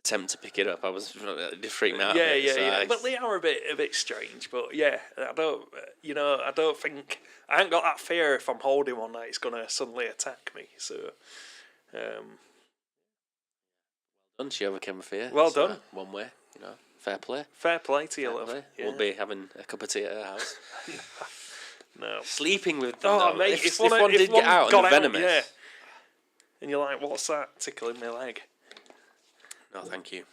attempt to pick it up, it did freak me out. Yeah. But they are a bit strange. But yeah, I don't think I ain't got that fear if I'm holding one that it's gonna suddenly attack me. So, done. She overcame a fear. Well So, done. One way, fair play. fair play to you, Fair love. play. Yeah. We'll be having a cup of tea at her house. No. Sleeping with them. Oh though. mate, if one did get out and got they're venomous. yeah. And you're like, what's that tickling my leg? No, thank you.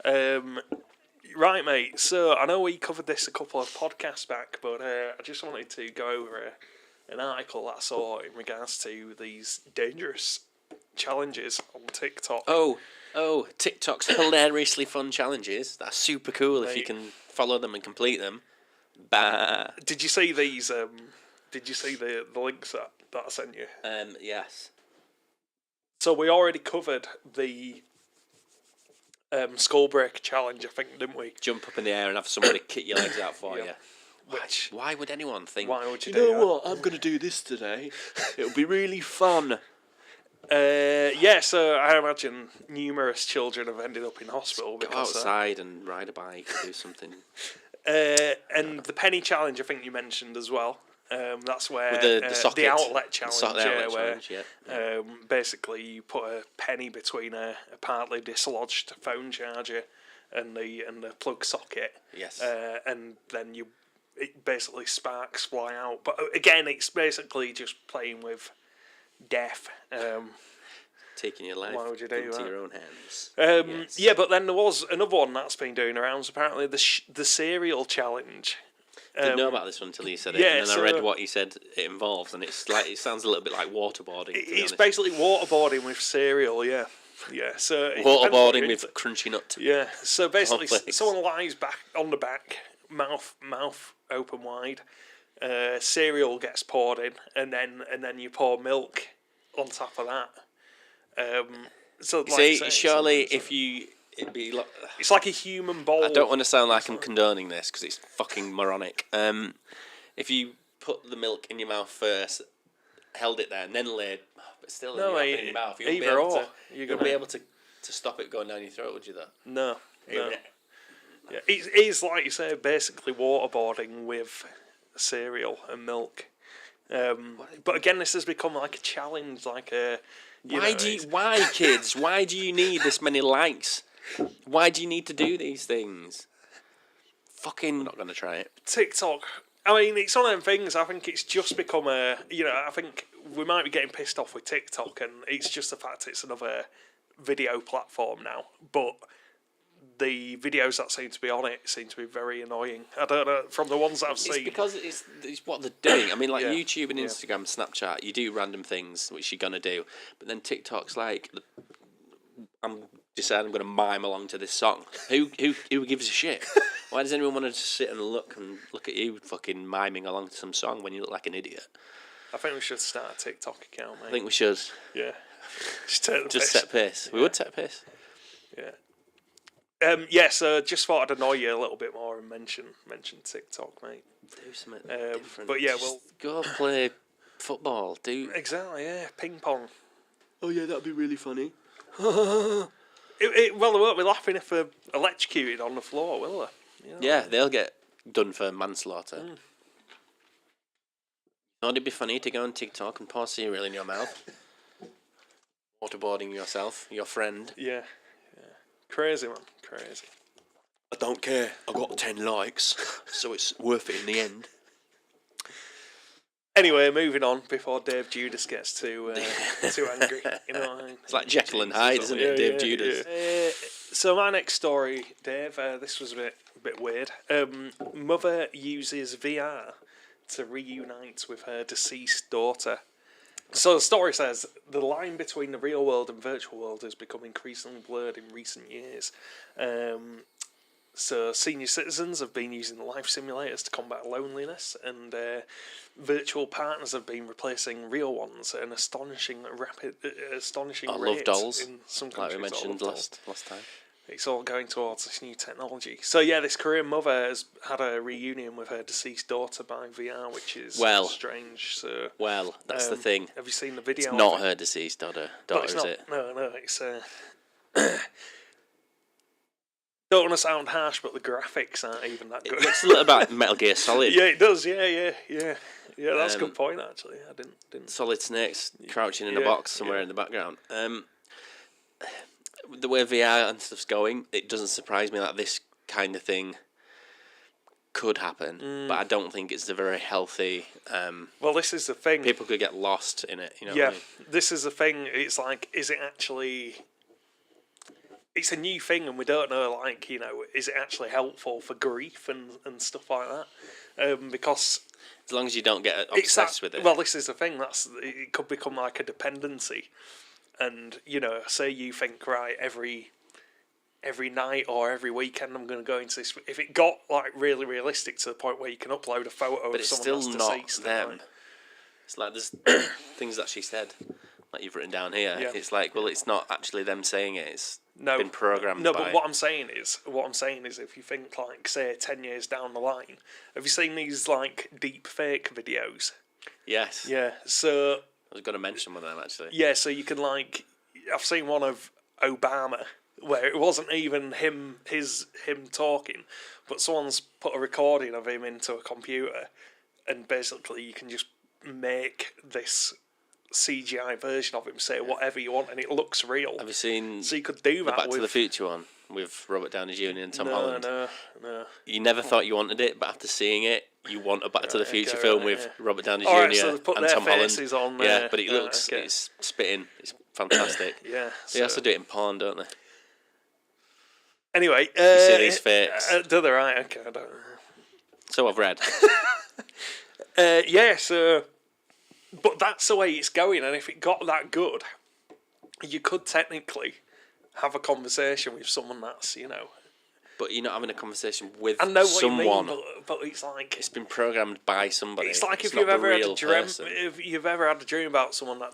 Right, mate. So I know we covered this a couple of podcasts back, but I just wanted to go over an article that I saw in regards to these dangerous challenges on TikTok. Oh, TikTok's hilariously fun challenges. That's super cool if you Mate. can follow them and complete them. Bah. Did you see these? Did you see the links that I sent you? Yes. So we already covered the skull break challenge, I think, didn't we? Jump up in the air and have somebody kick your legs out for Yeah. you. Which Why would anyone think? Why would you You do know that? what? I'm gonna do this today. It'll be really fun. yeah, so I imagine numerous children have ended up in hospital Go because outside and ride a bike, do something. and the penny challenge, I think you mentioned as well. That's where With the socket. the outlet challenge, The outlet where challenge, yeah. basically you put a penny between a partly dislodged phone charger and the plug socket. Yes. And then it basically sparks fly out. But again, it's basically just playing with death. Taking your life Why would you do into that? your own hands. Yes. Yeah, but then there was another one that's been doing around. Apparently, the cereal challenge. Didn't know about this one until he said it, yeah, and then so- I read what he said it involves, and it sounds a little bit like waterboarding. To be It's honest. basically waterboarding with cereal. Yeah. So it depends what Waterboarding you're with into. crunchy nut. Yeah. So basically, Cornflakes. someone lies back on the back, mouth open wide. Cereal gets poured in, and then you pour milk on top of that. So like See, I say, surely it's- if you, it'd be like. it's like a human bowl. I don't want to sound like I'm condoning this because it's fucking moronic. If you put the milk in your mouth first, held it there, and then laid, but still No, in mate, your mouth, you wouldn't be either able or. to. You're You gonna- wouldn't be able to stop it going down your throat, would you? Though. No. Even Yeah, it is like you say, basically waterboarding with cereal and milk. But again, this has become like a challenge, like a. Why, kids? Why do you need this many likes? Why do you need to do these things? Fucking not gonna try it. TikTok? I mean, it's one of them things. I think it's just become a. I think we might be getting pissed off with TikTok, and it's just the fact it's another video platform now. But the videos that seem to be on it seem to be very annoying. I don't know, from the ones that I've It's seen. because it's what they're doing. I mean, like Yeah. YouTube and Instagram, Snapchat, you do random things which you're gonna do, but then TikTok's like, I'm deciding I'm gonna mime along to this song. Who gives a shit? Why does anyone want to just sit and look at you fucking miming along to some song when you look like an idiot? I think we should start a TikTok account, mate. I think we should Yeah. Just take the just piss. set pace. We would set pace. Yeah. So just thought I'd annoy you a little bit more and mention TikTok, mate. Do something different. but yeah, Just well- go play football. Do. Exactly. Yeah. Ping pong. Oh yeah, that'd be really funny. Well, they won't be laughing if they're electrocuted on the floor, will they? You know? Yeah, they'll get done for manslaughter. Thought it'd be funny to go on TikTok and pour cereal in your mouth. Waterboarding yourself, your friend. Yeah. Crazy, man. Crazy. I don't care. I got 10 likes, so it's worth it in the end. Anyway, moving on before Dave Judas gets too angry. You know what I mean? It's like Jekyll and Hyde, isn't it, Dave Judas? Yeah. So my next story, Dave, this was a bit weird. Mother uses VR to reunite with her deceased daughter. So the story says the line between the real world and virtual world has become increasingly blurred in recent years. So senior citizens have been using life simulators to combat loneliness, and virtual partners have been replacing real ones at an astonishing rate. Love dolls, in some like countries. we mentioned last time. It's all going towards this new technology. So yeah, this Korean mother has had a reunion with her deceased daughter by VR, which is strange. So that's the thing. Have you seen the video? It's not her deceased daughter, It's is not, it? No, it's don't want to sound harsh, but the graphics aren't even that good. It looks a little bit Metal Gear Solid. Yeah, it does. Yeah. That's a good point, actually. I didn't. Solid Snakes crouching in a Yeah, box somewhere in the background. The way VR and stuff's going, it doesn't surprise me that this kind of thing could happen, but I don't think it's a very healthy. Well, this is the thing. People could get lost in it. You know. Yeah, What I mean? this is the thing. It's like, is it actually? It's a new thing, and we don't know. Like, is it actually helpful for grief and stuff like that? Because As long as you don't get it's obsessed with it. Well, this is the thing. It could become like a dependency, and say you think, right, every night or every weekend I'm going to go into this. If it got like really realistic to the point where you can upload a photo but of it's someone still that's not deceased, them. like, It's like there's things that she said, like you've written down here. Yeah. It's like, well, it's not actually them saying it. It's no, been programmed. No, by... but what I'm saying is, if you think like, say, 10 years down the line, have you seen these like deep fake videos? Yes. Yeah. So I was going to mention one of them actually. yeah, so you can like, I've seen one of Obama where it wasn't even him talking, but someone's put a recording of him into a computer, and basically you can just make this CGI version of him say whatever you want, and it looks real. Have you seen So you could do the that Back with to the Future one with Robert Downey Jr. and Tom Holland? No. You never thought you wanted it, but after seeing it, you want a Back to the Future okay, film right, with yeah. Robert Downey Jr. Alright, so they put and their Tom Holland. faces on Yeah, there. but it looks Okay. it's spitting. It's fantastic. Yeah. They also do it in porn, don't they? Anyway, You see these fakes. do they right? Okay, I don't know. So I've read. Yeah, so, but that's the way it's going, and if it got that good, you could technically have a conversation with someone that's, But you're not having a conversation with I know what someone. you mean, but it's like It's been programmed by somebody. it's like if not you've the ever had a real dream, person. if you've ever had a dream about someone that,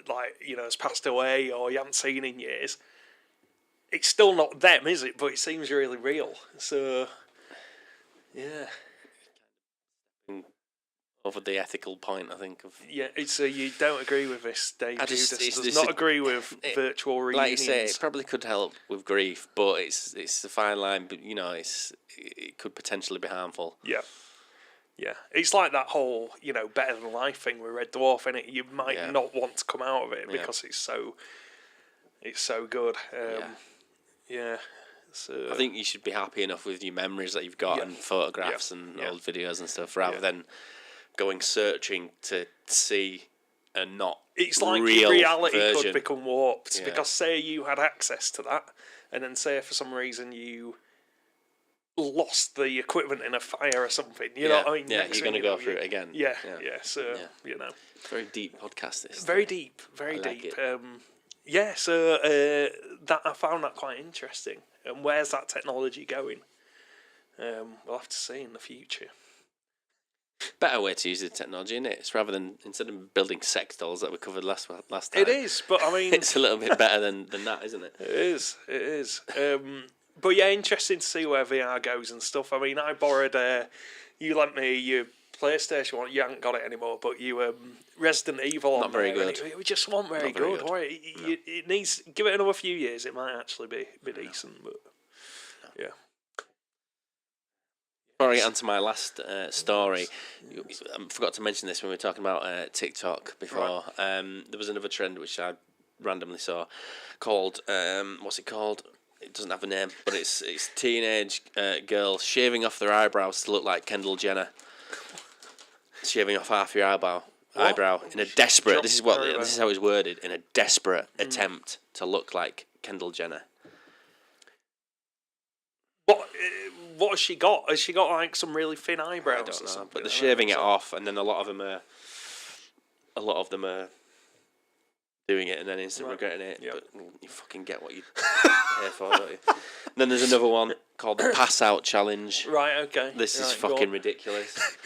like, has passed away or you haven't seen in years. It's still not them, is it? But it seems really real. So, yeah. Over the ethical point, I think of. Yeah, it's you don't agree with this, Dave I just- Judas it's does not a- agree with virtual reunions. Like you say, it probably could help with grief, but it's a fine line. But it could potentially be harmful. Yeah. Yeah. It's like that whole, better than life thing with Red Dwarf, innit? You might not want to come out of it because it's so good. Yeah. So I think you should be happy enough with your memories that you've got Yeah. and photographs Yeah. and Yeah. old videos and stuff, rather Yeah. than going searching to see a not it's like real reality version. could become warped Yeah. because say you had access to that and then say for some reason you lost the equipment in a fire or something, you know what I mean? Yeah, Next you're thing going to you go know, through it again. Yeah. So, It's a very deep podcast, this. very deep, very I like deep. it. So that I found that quite interesting. And where's that technology going? We'll have to see in the future. better way to use the technology, isn't it? It's rather than instead of building sex dolls that we covered last time. It is, but I mean, It's a little bit better than that, isn't it? It is. It is. But yeah, interesting to see where VR goes and stuff. I mean, I borrowed. You lent me your PlayStation one. You haven't got it anymore, but you Resident Evil. Not on very there, and good. It just wasn't very Not very good. good. Right? It needs. Give it another few years. It might actually be decent. But yeah. Before I get onto my last story, I forgot to mention this when we were talking about TikTok before. There was another trend which I randomly saw called what's it called? It doesn't have a name, but it's teenage girls shaving off their eyebrows to look like Kendall Jenner. Shaving off half your eyebrow in a desperate. This is how it's worded. In a desperate attempt to look like Kendall Jenner. What has she got? Has she got like some really thin eyebrows? I don't or know, something? but they're shaving it off, and then a lot of them are doing it and then instantly regretting it. Yep. But you fucking get what you pay for, don't you? And then there's another one called the Pass Out Challenge. Right. Okay. This is Right, go fucking on. ridiculous.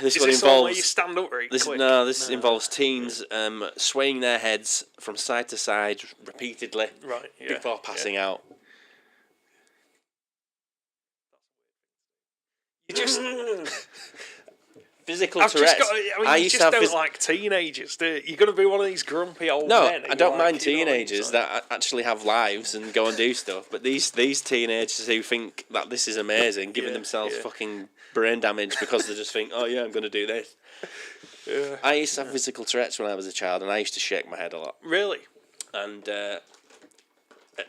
This Is one this the one where involves you stand up very quick? this involves teens swaying their heads from side to side repeatedly Right. Yeah. before passing out. You just. Physical I've Tourette's. just got. I mean, you just don't like teenagers, do you? You're going to be one of these grumpy old No, men. I don't mind you know what I mean? teenagers that actually have lives and go and do stuff. But these teenagers who think that this is amazing, giving themselves fucking brain damage because they just think, oh yeah, I'm going to do this. Yeah. I used to have physical Tourette's when I was a child, and I used to shake my head a lot. Really? And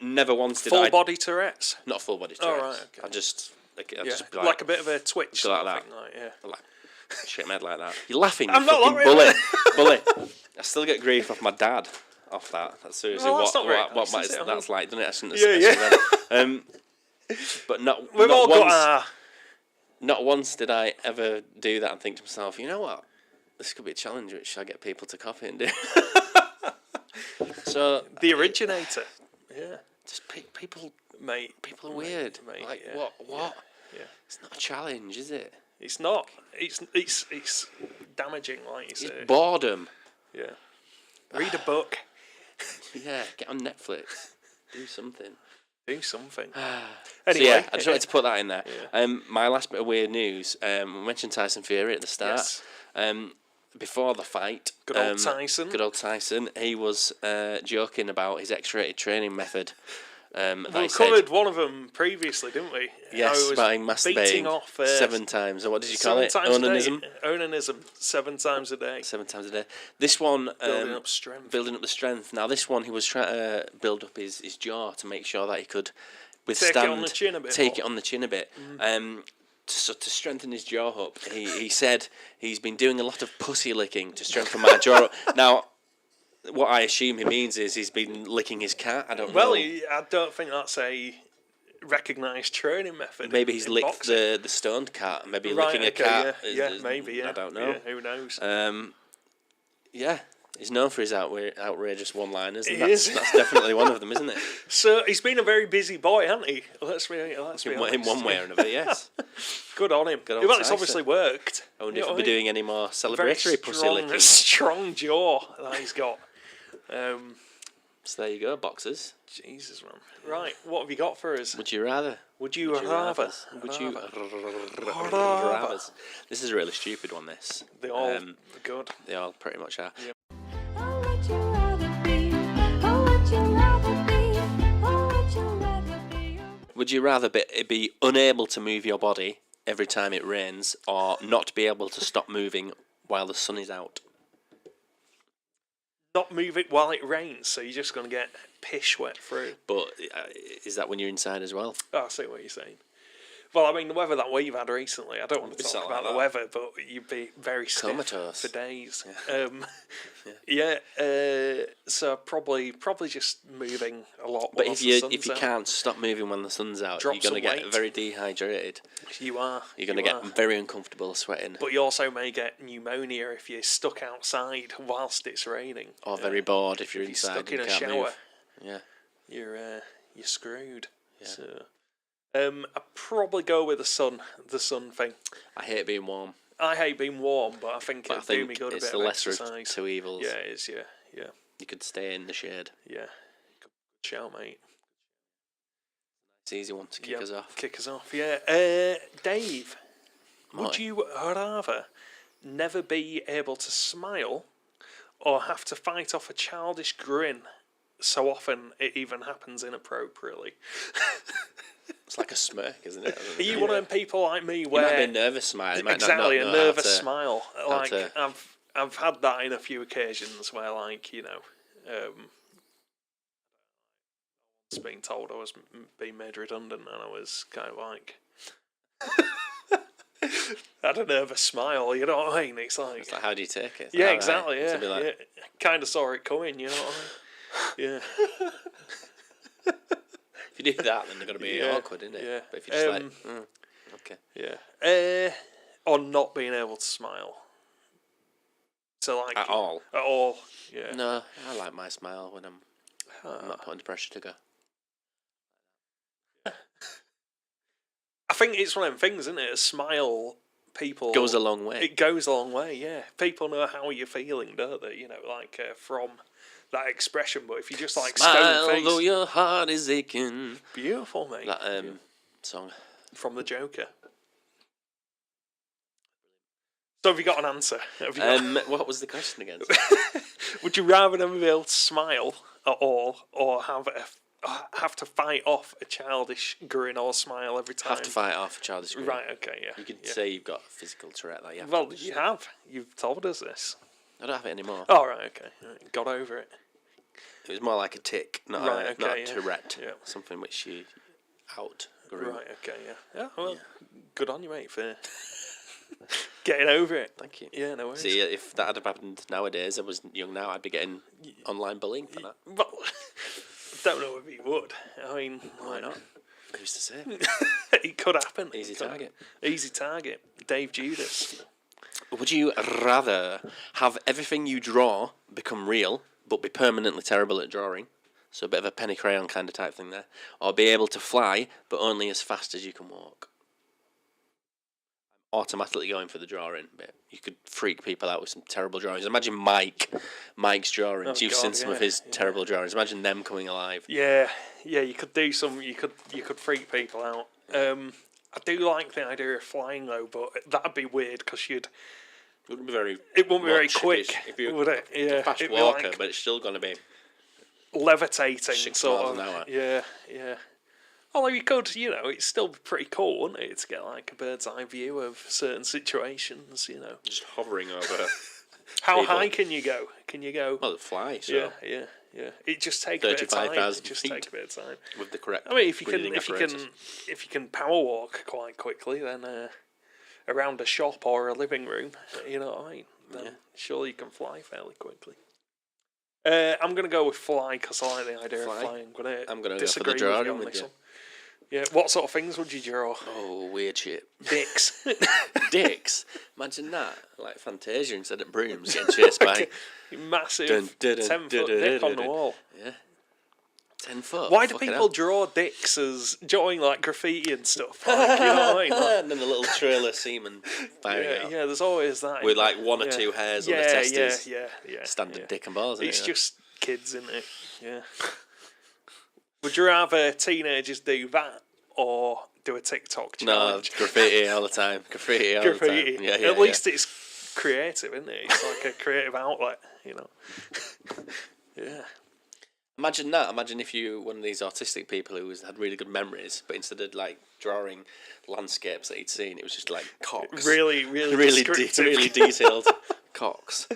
never once did Full body Tourette's? Not full body Tourette's. Oh, right, okay. I just Yeah. just be Like a bit of a twitch. Go sort like of thing, yeah. like shake my head like that. You're laughing. I'm you not fucking laughing. bully. I still get grief off my dad off that. That's seriously Well, that's not very what nice, is it? that's like, doesn't it? I shouldn't Yeah, have but not We've all once, got our. not once did I ever do that and think to myself, you know what? This could be a challenge which I get people to copy and do. So The originator. Yeah. just people Mate. people are weird. Mate, like yeah. what? Yeah. It's not a challenge, is it? It's not. It's damaging, like you say. It's boredom. Yeah. Read a book. Yeah, get on Netflix. Do something. Do something. So yeah, I just wanted to put that in there. Yeah. My last bit of weird news. We mentioned Tyson Fury at the start. Yes. Before the fight, Good old Tyson. Good old Tyson. He was joking about his X-rated training method. We covered one of them previously, didn't we? Yes, about him beating masturbating off 7 times. Or what did you call it? 7 times Onanism. a day. Onanism 7 times a day. 7 times a day. This one Building up strength. Building up the strength. Now this one, he was trying to build up his jaw to make sure that he could withstand. Take it on the chin a bit. Take more. it on the chin a bit. To strengthen his jaw up, he said he's been doing a lot of pussy licking to strengthen my jaw up. Now, what I assume he means is he's been licking his cat. I don't know. Well, I don't think that's a recognised training method. Maybe he's in licked boxing. the stoned cat. Maybe Right, licking okay, a cat. Yeah, maybe. Yeah, I don't know. Yeah, who knows? Yeah, he's known for his outrageous one-liners. And He is. That's definitely one of them, isn't it? So he's been a very busy boy, hasn't he? Let's be honest. In one way or another, yes. Good on him. Good old Well, it's Tyson. obviously worked. I wonder You if know we'll be what I mean? doing any more Very celebratory pussy licking. strong jaw that he's got. So there you go, boxers. Jesus, man. Right, what have you got for us? Would you rather? Would you rather? Would you Rather. rather? This is a really stupid one, this. They all good. They all pretty much are. Oh, would you rather be? Oh, would you rather be? Oh, would you rather be? Would you rather be unable to move your body every time it rains, or not be able to stop moving while the sun is out? Not move it while it rains, so you're just going to get pish wet through. But is that when you're inside as well? Oh, I see what you're saying. Well, I mean, the weather that we've had recently, I don't want to It's talk not about like the that. weather, but you'd be very stiff Comatose. for days. Yeah. So probably just moving a lot. But whilst if you the sun's out. can't stop moving when the sun's out, Drop you're going to some get weight. very dehydrated. You are. You're going to get very uncomfortable sweating, But you also may get pneumonia if you're stuck outside whilst it's raining. or very bored if you're If you're inside stuck in and a can't shower. move. Yeah. You're screwed. Yeah. So, I'd probably go with the sun thing. I hate being warm. I hate being warm, but I think But I it'd do me think good a it's bit the of lesser exercise. of two evils. Yeah, it is. Yeah. You could stay in the shade. Good shout, mate. It's an easy one to kick us off. Kick us off. Yeah. Dave, would Marty. you rather never be able to smile or have to fight off a childish grin so often it even happens inappropriately? It's like a smirk, isn't it? Are you one of them people like me You where might be a nervous smile. You might exactly not a know how nervous to- smile? how Like to- I've had that in a few occasions where, like, it's been told I was being made redundant, and I was kind of like had a nervous smile. You know what I mean? It's like, It's like, how do you take it? yeah, Alright. exactly. Yeah, To be like, yeah. Kind of saw it coming. You know what I mean? Yeah. If you do that, then they're going to be Yeah, awkward, isn't it? yeah. But if you're just okay. Yeah. Or not being able to smile. So like At all? At all. Yeah. No, I like my smile when I'm not put under pressure to go. I think it's one of them things, isn't it? A smile, people Goes a long way. It goes a long way. Yeah. People know how you're feeling, don't they? You know, like from that expression. But if you just like Smile stone though face, your heart is aching. beautiful, mate. That song. From the Joker. So have you got an answer? Have you got... What was the question again? Would you rather never be able to smile at all, or have to fight off a childish grin or smile every time? Have to fight off a childish grin. Right. Okay. Yeah. You could yeah. say you've got a physical Tourette. Like, yeah. Well, you have. You've told us this. I don't have it anymore. Oh, right. Okay. Right, got over it. It was more like a tick, not Right, a, okay, not a yeah. Tourette. Yeah. Something which you outgrew. Right. Okay. Yeah. Yeah. Well, good on you, mate, for getting over it. Thank you. Yeah. No worries. See, if that had happened nowadays, I was young now, I'd be getting online bullying for that. Well, don't know if he would. I mean, Why not? Who's to say? it could happen. Easy It could target. happen. Easy target. Dave Judas. Would you rather have everything you draw become real, but be permanently terrible at drawing? So a bit of a penny crayon kind of type thing there. Or be able to fly, but only as fast as you can walk? I'm automatically going for the drawing bit. You could freak people out with some terrible drawings. Imagine Mike's drawings. Oh, You've God, seen some of yeah, his yeah. terrible drawings. Imagine them coming alive. Yeah. Yeah. You could do some. You could freak people out. I do like the idea of flying though, but that'd be weird because It wouldn't be very. it wouldn't be very much quick, if you would it? Yeah. a fast it'd be walker, like but it's still going to be. levitating 6 sort miles of. an hour. Yeah. Yeah. Although you could, it'd still be pretty cool, wouldn't it, to get like a bird's eye view of certain situations, Just hovering over. How people. high can you go? Can you go? Well, it fly. So Yeah, yeah, yeah. It just takes a bit of time. 35,000 It just feet. takes a bit of time. with the correct. I mean, if you breathing can, apparatus. if you can power walk quite quickly, then around a shop or a living room, you know what I mean. Then surely you can fly fairly quickly. I'm gonna go with fly because I like the idea Fly? of flying. But I'm gonna go for the disagree with drawing you on with this you. one. Yeah. What sort of things would you draw? Oh, weird shit. Dicks. Dicks. Imagine that. Like Fantasia instead of brooms getting chased by. Massive Dun, dun, dun, 10-foot dun, dun, dick dun, on the dun. wall. Yeah. 10 foot. Why do fucking people hell. draw dicks as drawing like graffiti and stuff? Like, you know what I mean? Like, And then the little trailer seaman firing yeah, out. yeah, there's always that. With in like there. one or Yeah. two hairs on yeah, the testes. Yeah. Standard yeah. dick and balls. It's isn't it? just kids, isn't it? Yeah. Would you rather teenagers do that or do a TikTok No, challenge? graffiti all the time. Graffiti all the Graffiti. time. Yeah, At least it's creative, isn't it? It's like a creative outlet, Yeah. Imagine that. Imagine if you one of these autistic people who had really good memories, but instead of like drawing landscapes that he'd seen, it was just like cocks. Really descriptive. really detailed cocks.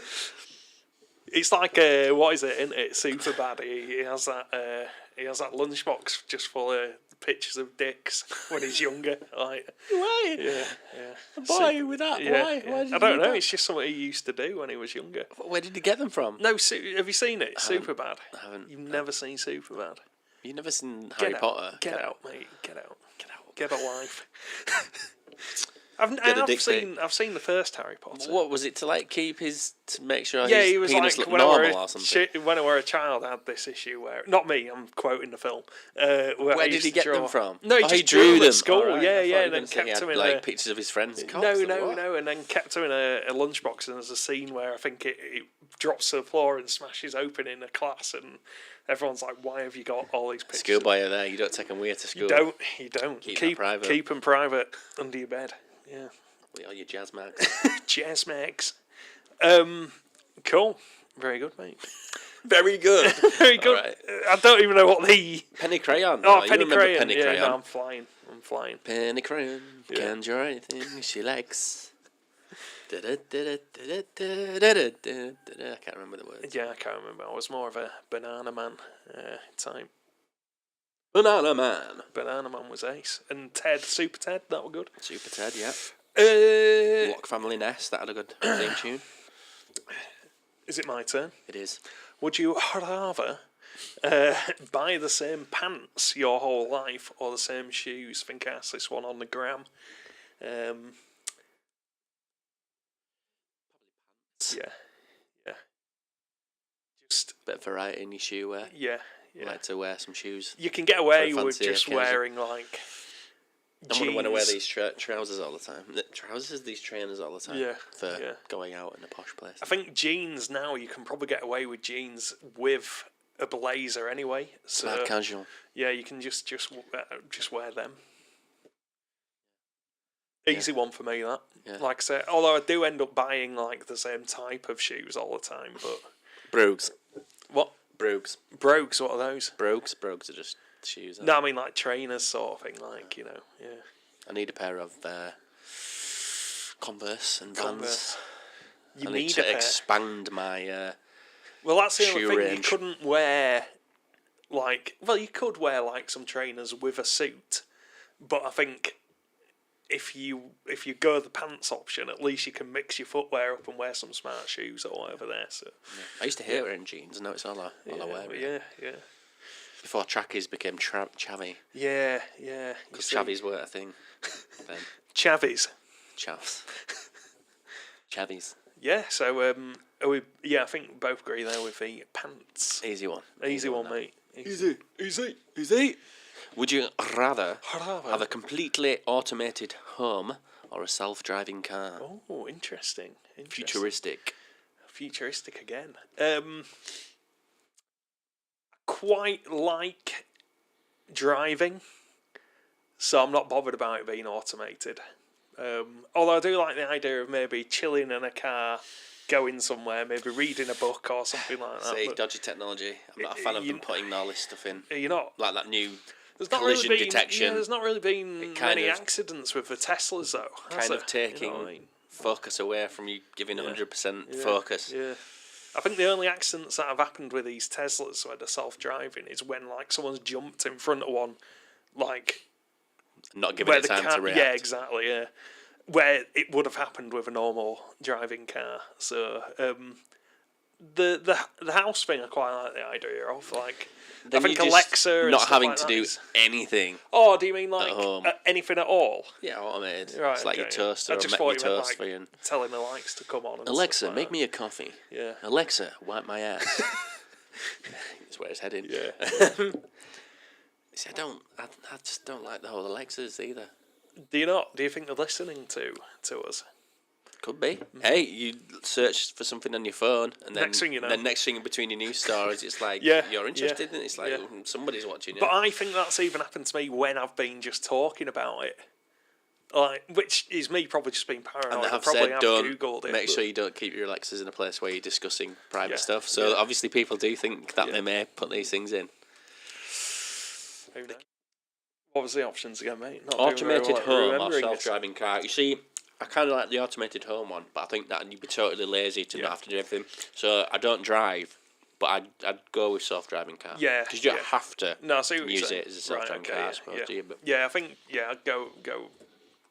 It's like what is it? Isn't it? Superbad. He has that. He has that lunchbox just full of pictures of dicks when he's younger. Like, Why? yeah. A boy with that? Yeah, Why? yeah. Why did I you don't do know. that? It's just something he used to do when he was younger. Where did he get them from? No, have you seen it? Superbad. I haven't. You've never seen Superbad. You've never seen Harry Potter? Get out, mate. Get out. Get out. Get a life. I've a dick pic. I've seen the first Harry Potter. What was it to like to make sure Yeah, his he was penis like looked when I, were normal a or something? when I were a child, I had this issue where not me. I'm quoting the film. Where I Did used he to get draw. them from? No, he Oh, just drew them at school. Alright, Yeah, I thought you yeah, were and then gonna say he kept had, him in like a. pictures of his friends' cocks. No, Like, no, what? no, and then kept him in a lunchbox, and there's a scene where I think it drops to the floor and smashes open in a class, and everyone's like, "Why have you got all these pictures?" Schoolboy are there. You don't take them weird to school. You don't. Keep that private. Keep them private under your bed. Yeah. With all your jazz mags. Jazz Max. Cool. Very good, mate. Very good. Very good. Alright. I don't even know what the. Penny Crayon. Oh, you Penny remember Crayon. Penny Yeah, Crayon. no, I'm flying. Penny Crayon Yeah. can draw anything she likes. I can't remember the words. Yeah, I can't remember. I was more of a Banana Man type. Banana Man. Banana Man was ace. And Ted, Super Ted, that were good. Super Ted, yeah. Uh, Lock Family Nest, that had a good theme tune. is it my turn? It is. Would you rather buy the same pants your whole life or the same shoes? I think I asked this one on the gram. Yeah. Just, Bit of variety in your shoe wear. yeah. Like to wear some shoes. You can get away For a with fancy just occasion. wearing, like, I wouldn't want to wear jeans. these trousers all the time. These trainers all the time. Yeah, For yeah. going out in a posh place. I think jeans now, you can probably get away with jeans with a blazer anyway. So, Smart casual. yeah, you can just wear them. Easy one for me, that. Yeah. Like I said, although I do end up buying like the same type of shoes all the time, but Brogues. what? Brogues. Brogues, what are those? Brogues are just shoes. aren't No, I mean like trainers sort of thing, like, you know, yeah. I need a pair of Converse and Vans. Converse. You I need need to a pair. expand my. Well, that's the only shoe thing. range. You couldn't wear, like, well, you could wear like some trainers with a suit, but I think if you go the pants option, at least you can mix your footwear up and wear some smart shoes or whatever there. So I used to hate wearing jeans. Now it's all I wear. Really. yeah. Before trackies became chavvy. Yeah, yeah. Because chavvies were a thing. Then Chavies. chavs. Chavvies. Yeah, so are we? Yeah, I think we both agree there with the pants. Easy one. Easy one, that. mate. Easy. Would you rather have a completely automated home or a self-driving car? Oh, interesting. Futuristic. Futuristic again. Quite like driving, so I'm not bothered about it being automated. Although I do like the idea of maybe chilling in a car, going somewhere, maybe reading a book or something like that. See, but dodgy technology. I'm not a fan of them putting all this stuff in. you're not. Like that new There's not collision really been, detection. Yeah, there's not really been kind many of- accidents with the Teslas though. has kind of there? You taking know what I mean? focus away from you giving 100% Yeah, focus. Yeah. I think the only accidents that have happened with these Teslas where they're self-driving is when like someone's jumped in front of one, like Not giving where it the time car. to react. Yeah, exactly. Yeah, where it would have happened with a normal driving car. So the house thing, I quite like the idea of. Like, Then I think you just Alexa and not stuff having like to that do is- anything. Oh, do you mean like home. anything at all? Yeah, automated. Right, it's like your okay. toaster I or just make thought me you meant, toast like, for you. telling the lights to come on. And Alexa, stuff like make that. me a coffee. Yeah. Alexa, wipe my ass. That's where it's heading. Yeah. See, I just don't like the whole Alexas either. Do you not? Do you think they're listening to us? Could be. Hey, you search for something on your phone, and then Next thing you know. then next thing in between your news stories, it's like Yeah, you're interested, yeah, and it's like yeah. somebody's watching you. But I think that's even happened to me when I've been just talking about it. Like, which is me probably just being paranoid. and they I have probably said, don't Googled it. make but- sure you don't keep your Alexas in a place where you're discussing private Yeah, stuff. So yeah. obviously people do think that Yeah. they may put these things in. Who knows? What was the options again, mate? Not doing Automated very well home or remembering this. self-driving car. You see, I kind of like the automated home one, but I think that you'd be totally lazy to Yeah. not have to do everything. So I don't drive, but I'd go with self-driving car. Yeah, because you yeah. don't have to No, I see what you're use saying. it as a self-driving car, I suppose, yeah. do you? But Yeah, I think, I'd go.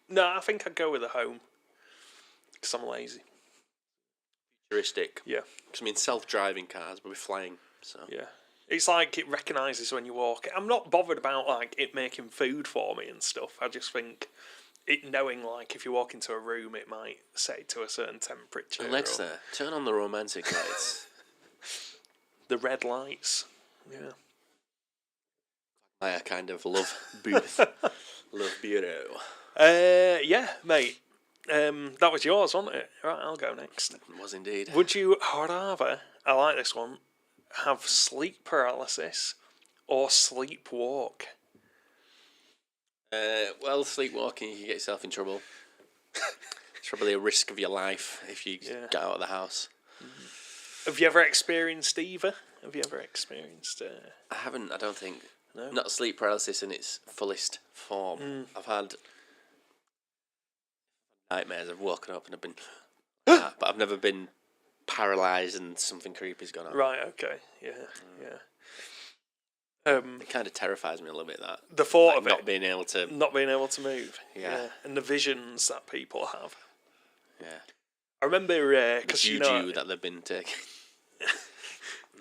No, I think I'd go with a home. Because I'm lazy. futuristic. Yeah, Because I mean, self-driving cars will be flying. So yeah. It's like it recognises when you walk. I'm not bothered about like it making food for me and stuff. I just think it knowing like if you walk into a room, it might set to a certain temperature. or Alexa, turn on the romantic lights. the red lights. Yeah. A kind of love booth. Love bureau. Yeah, mate. That was yours, wasn't it? Right, I'll go next. It was indeed. Would you rather, I like this one, have sleep paralysis or sleepwalk? Well, sleepwalking, you can get yourself in trouble. It's probably a risk of your life if you get out of the house. Have you ever experienced either? Have you ever experienced... I haven't, I don't think. No? Not sleep paralysis in its fullest form. I've had nightmares. I've woken up and I've been... but I've never been paralysed and something creepy's gone on. Right, okay. Yeah, yeah. It kind of terrifies me a little bit, that. The thought Like of not it, being able to... not being able to move. Yeah. And the visions that people have. Yeah. I remember, The because you juju know... that they've been taking.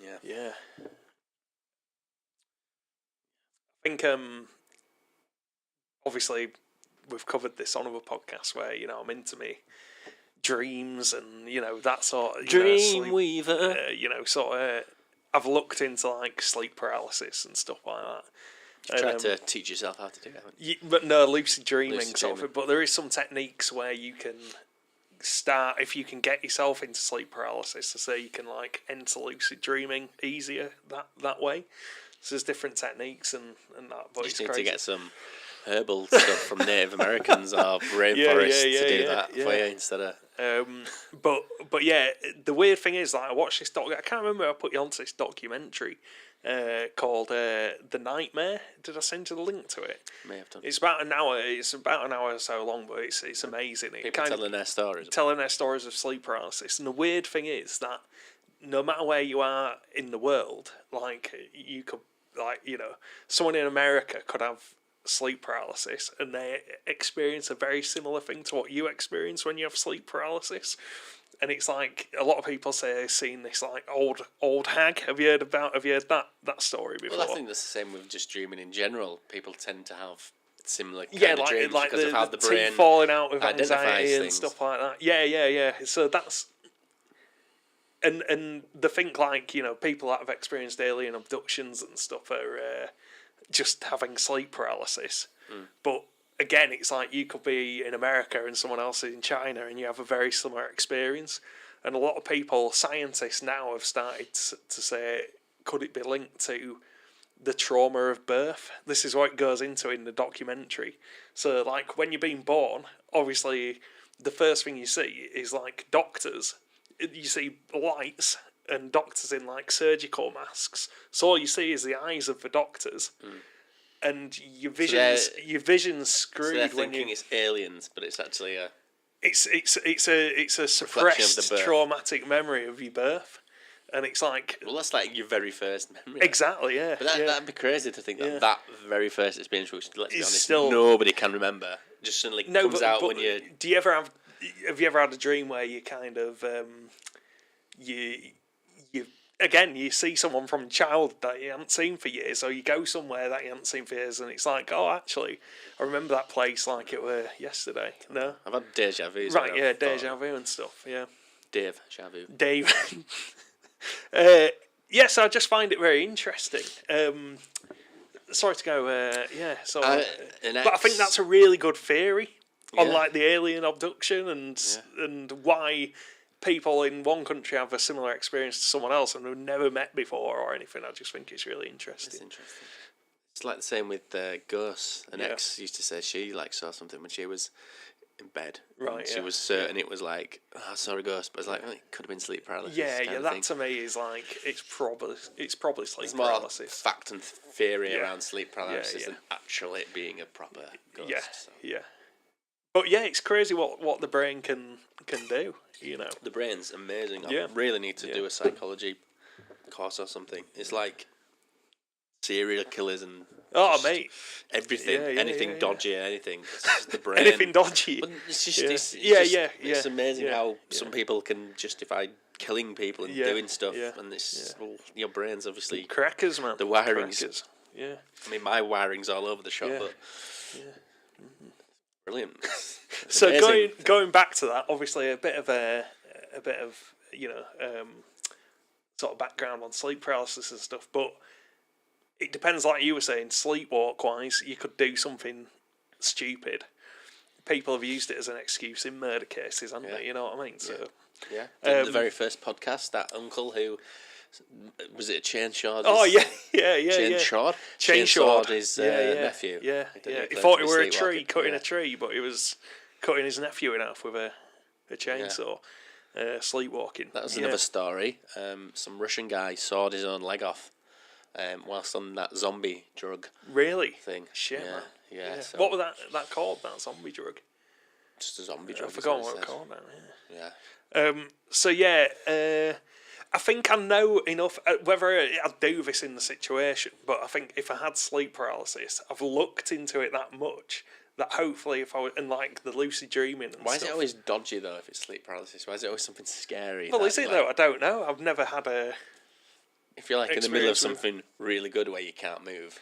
Yeah. Yeah. I think, obviously, we've covered this on other podcasts where, you know, I'm into me dreams and, you know, that sort of... Dreamweaver. You know, sort of... I've looked into, like, sleep paralysis and stuff like that. You tried to teach yourself how to do it, haven't you? But no, lucid dreaming Lucid sort of. dreaming. But there is some techniques where you can start, if you can get yourself into sleep paralysis, so say you can like enter lucid dreaming easier that way. So there's different techniques and that. But You it's just need crazy. to get some herbal stuff from Native Americans or rainforests to do that for you instead of... But yeah, the weird thing is, like, I watched this I can't remember. I put you onto this documentary called "The Nightmare." Did I send you the link to it? May have done. It's about an hour. It's about an hour or so long, but it's amazing. It People telling their stories. telling their stories of sleep paralysis. And the weird thing is that no matter where you are in the world, like you could, like, you know, someone in America could have sleep paralysis and they experience a very similar thing to what you experience when you have sleep paralysis. And it's like a lot of people say they've seen this like old hag. Have you heard that story before? Well, I think that's the same with just dreaming in general. People tend to have similar kind yeah, of like dreams like because of how the teeth brain falling out with identifies anxiety and things. stuff like that. Yeah. So that's and the thing, like, you know, people that have experienced alien abductions and stuff are just having sleep paralysis. But again, it's like you could be in America and someone else is in China and you have a very similar experience. And a lot of people, scientists now, have started to say, could it be linked to the trauma of birth? This is what it goes into in the documentary. So, like, when you're being born, obviously, the first thing you see is, like, doctors. You see lights and doctors in, like, surgical masks. So all you see is the eyes of the doctors. And your vision's screwed So they're when thinking you... it's aliens, but it's actually a... It's a Reflection of suppressed the birth. traumatic memory of your birth. And it's like... Well, that's like your very first memory. Exactly, yeah. But yeah. that'd be crazy to think that Yeah. that very first experience, which, let's be It's honest, still- nobody can remember, just suddenly comes out when you... Do you ever have you ever had a dream where you kind of you again, you see someone from childhood that you haven't seen for years, or you go somewhere that you haven't seen for years, and it's like, oh, actually, I remember that place like it were yesterday. No, I've had deja vu. right? Yeah, deja vu and stuff. Yeah, Dave, vu. Dave. Yes, I just find it very interesting. Sorry to go. Yeah, so, but I think that's a really good theory on Yeah. like the alien abduction and why people in one country have a similar experience to someone else and have never met before or anything. I just think it's really It's interesting. interesting. It's like the same with ghosts. An Yeah. ex used to say she like saw something when she was in bed. Right, She yeah. was certain it was like, oh, I saw a ghost, but it's like, oh, it could have been sleep paralysis. Yeah, kind yeah. of That thing. to me is like it's probably sleep It's more paralysis. fact and theory Yeah. around sleep paralysis yeah. than actual it being a proper ghost. Yeah, So. yeah. But yeah, it's crazy what the brain can do. You know. The brain's amazing. Yeah. I really need to do a psychology course or something. It's like serial killers and Oh, just mate. everything, Yeah, anything yeah. dodgy, anything. It's just the brain. Anything dodgy. But it's just, Yeah. it's Yeah, just, yeah, It's yeah, amazing yeah, how yeah. some people can justify killing people and Yeah, doing stuff, yeah, and it's well, your brain's obviously. Crackers, man. The wiring's- Crackers. Yeah. I mean, my wiring's all over the shop, Yeah. but brilliant. It's So amazing. going back to that, obviously a bit of sort of background on sleep paralysis and stuff, but it depends. Like you were saying, sleepwalk wise, you could do something stupid. People have used it as an excuse in murder cases, haven't they? You know what I mean? So Yeah. The very first podcast, that uncle who was it a Chainsword? oh yeah. Chainsword. Chainsword, his nephew. nephew. Yeah. He He claimed thought to it be were a tree, sleepwalking. cutting Yeah. a tree, but he was cutting his nephew in half with a chainsaw. Sleepwalking. That was another story. Some Russian guy sawed his own leg off whilst on that zombie drug Really? thing. Shit, yeah, man. Yeah. So What was that called? That zombie drug? just a zombie I drug. is forgot what what it it's said. called now. Yeah. Yeah. So yeah, I think I know enough. Whether I'd do this in the situation, but I think if I had sleep paralysis, I've looked into it that much that hopefully, if I was, and like the lucid dreaming and Why is stuff. it always dodgy though? If it's sleep paralysis, why is it always something scary? Well, that, is it like, though? I don't know. I've never had a. If you're like in the middle of experience with- something really good where you can't move,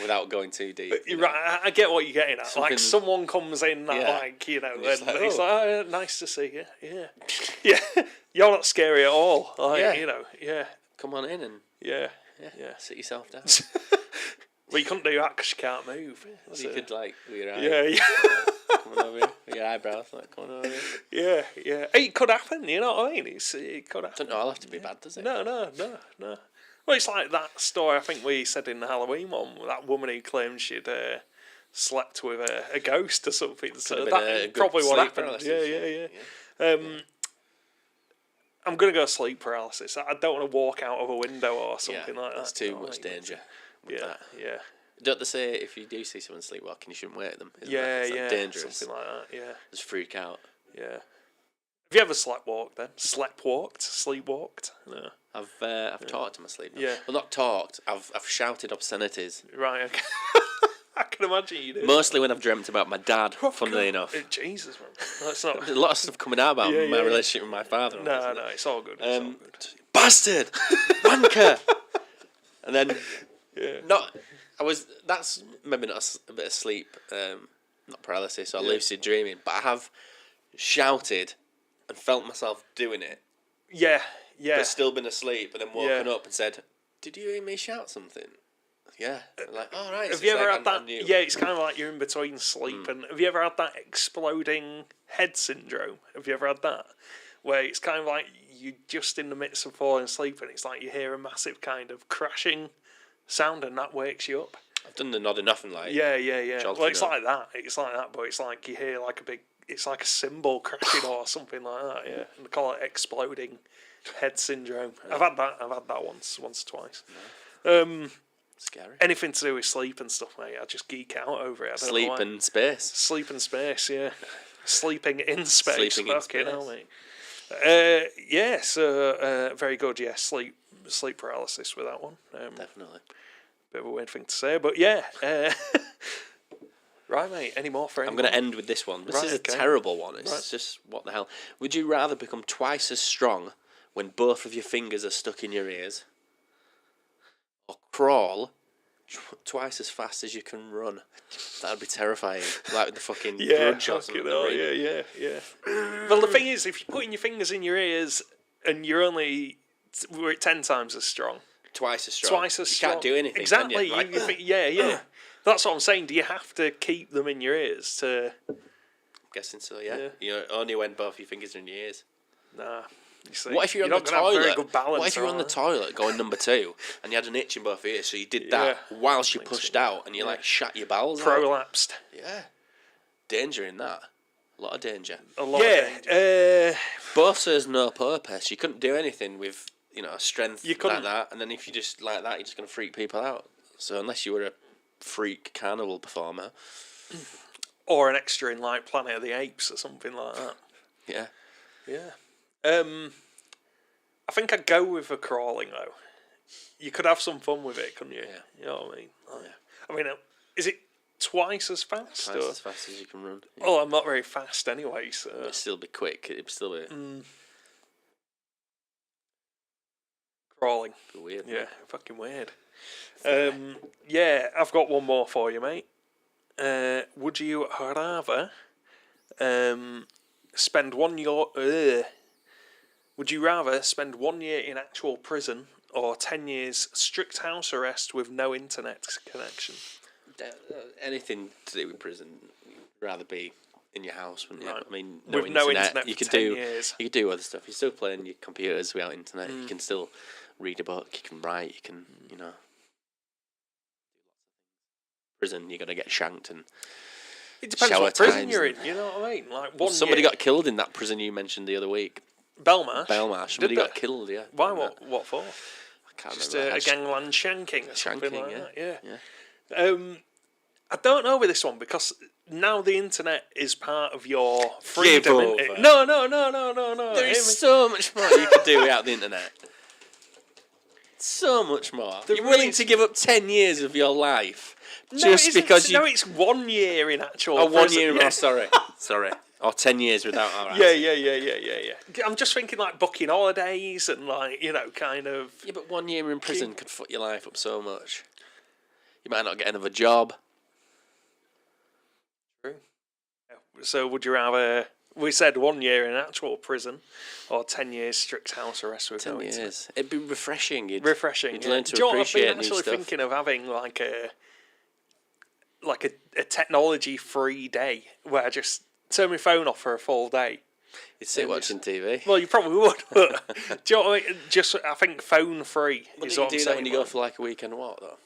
without going too deep. you You're know. right. I get what you're getting at. Something- Like someone comes in that, Yeah. like and just like, it's "Oh." like, oh, nice to see you. Yeah, yeah. You're not scary at all. Like Yeah. yeah, Come on in and yeah. sit yourself down. Well, you couldn't do that because you can't move. Well, So- you could like with your eye. yeah, yeah. Come on over here. With your eyebrows, like come on over here. Yeah, yeah. It could happen, you know what I mean? It could happen. Don't know. I'll have to be bad, does it? No. Well, it's like that story I think we said in the Halloween one, that woman who claimed she'd slept with a ghost or something. So have been a that good probably what sleep happened. paralysis. Yeah. I'm going to go sleep paralysis. I don't want to walk out of a window or something like that. That's too much danger. with Yeah, that. yeah. Don't they say if you do see someone sleepwalking, you shouldn't wake them? Isn't Yeah, that, it's yeah. dangerous. Something like that, yeah. Just freak out. Yeah. Have you ever sleepwalked then? Sleepwalked? No. I've talked to my sleep. Yeah. Well, not talked. I've shouted obscenities. Right, okay. I can imagine you do. Mostly when I've dreamt about my dad. Funnily enough, Jesus, man. That's not. there's a lot of stuff coming out about Yeah, my yeah. relationship with my father. No, it's all good. It's all good. Bastard, wanker. And then, Yeah. That's maybe not a bit of sleep, not paralysis or lucid dreaming, but I have shouted and felt myself doing it, Yeah, yeah. but still been asleep, and then woken Yeah. up and said, "Did you hear me shout something?" Yeah. I'm like, all right. Have you ever had that? Yeah, it's kind of like you're in between sleep. And have you ever had that exploding head syndrome? Have you ever had that? Where it's kind of like you're just in the midst of falling asleep and it's like you hear a massive kind of crashing sound and that wakes you up. I've done the nodding off and like. Yeah. Jolting Well, it's up. like that. It's like that, but it's like you hear like it's like a cymbal crashing or something like that, yeah. And they call it exploding head syndrome. I've had that once or twice. Scary. Anything to do with sleep and stuff, mate, I just geek out over it. I don't know Sleep why. and space. Sleep in space, yeah. Sleeping in space. Sleeping in Fucking hell, space. mate. Yeah, so very good, yeah. Sleep paralysis with that one. Definitely. Bit of a weird thing to say, but yeah. Right, mate, any more for I'm going to end with this one. This Right, is a okay. terrible one. It's Right. just, what the hell? Would you rather become twice as strong when both of your fingers are stuck in your ears? Or crawl twice as fast as you can run? That would be terrifying. Like with the fucking Yeah, grudge or something. fucking hell, yeah. Well, the thing is, if you're putting your fingers in your ears and you're only 10 times as strong, Twice as strong. twice as you strong. can't do anything. Exactly. Can you? Like, you think, yeah. That's what I'm saying. Do you have to keep them in your ears to? I'm guessing so, yeah. Yeah. You know, only when both your fingers are in your ears. Nah. You see, What if you're on not the gonna have very toilet? good balance, What if you're on the are toilet going number 2 and you had an itch in both ears, so you did that whilst you pushed out and you like shut your bowels you? out? Prolapsed. Yeah. Danger in that. A lot of danger. A lot. Of danger. Both serves no purpose. You couldn't do anything with, strength You like couldn't. that. And then if you just like that, you're just going to freak people out. So unless you were a freak carnival performer. Or an extra in like Planet of the Apes or something like that. Yeah. Yeah. I think I'd go with the crawling though. You could have some fun with it, couldn't you? Yeah. You know what I mean? Like, I mean, is it twice as fast? Twice or? as fast as you can run. Yeah. Oh, I'm not very fast anyway, so. It'd still be quick. It'd still be, Crawling. be weird. Yeah, fucking weird. Yeah, I've got one more for you, mate. Would you rather spend 1 year? Would you rather spend 1 year in actual prison or 10 years strict house arrest with no internet connection? Anything to do with prison, you'd rather be in your house, wouldn't you? Right. I mean, With no internet you for could 10 do years. you could do other stuff. You're still playing your computers without internet. You can still read a book. You can write. You can, prison. You're gonna get shanked and. It depends Shower what prison times you're and- in. You know what I mean? Like Well, one somebody year, got killed in that prison you mentioned the other week. Belmarsh. Belmarsh. Somebody Did got they? killed. Yeah. Why? from that. What for? I can't Just remember. a gangland shanking or something Shanking, like yeah. that. Yeah. Yeah. I don't know with this one because now the internet is part of your freedom. Give Isn't it? over. No. There Hear is me. so much more you could do without the internet. So much more. There You're willing is. to give up 10 years of your life No, just it isn't. because you. No, it's 1 year in actual. Oh, 1 prison. year. Yeah. Oh, sorry. Or 10 years without our Yeah. I'm just thinking like booking holidays and like kind of. Yeah, but 1 year in prison could fuck your life up so much. You might not get another job. So would you rather? We said 1 year in actual prison, or 10 years strict house arrest with 10 no internet. years. It'd be refreshing. Refreshing. You'd yeah. learn to Do you know what, appreciate I've been new actually stuff. thinking of having like a technology-free day where I just turn my phone off for a full day. You'd sit watching TV. Well, you probably would, but do you know what I mean? Just I think phone-free Wouldn't is you what I'm do that saying. when you go for like a weekend walk, though?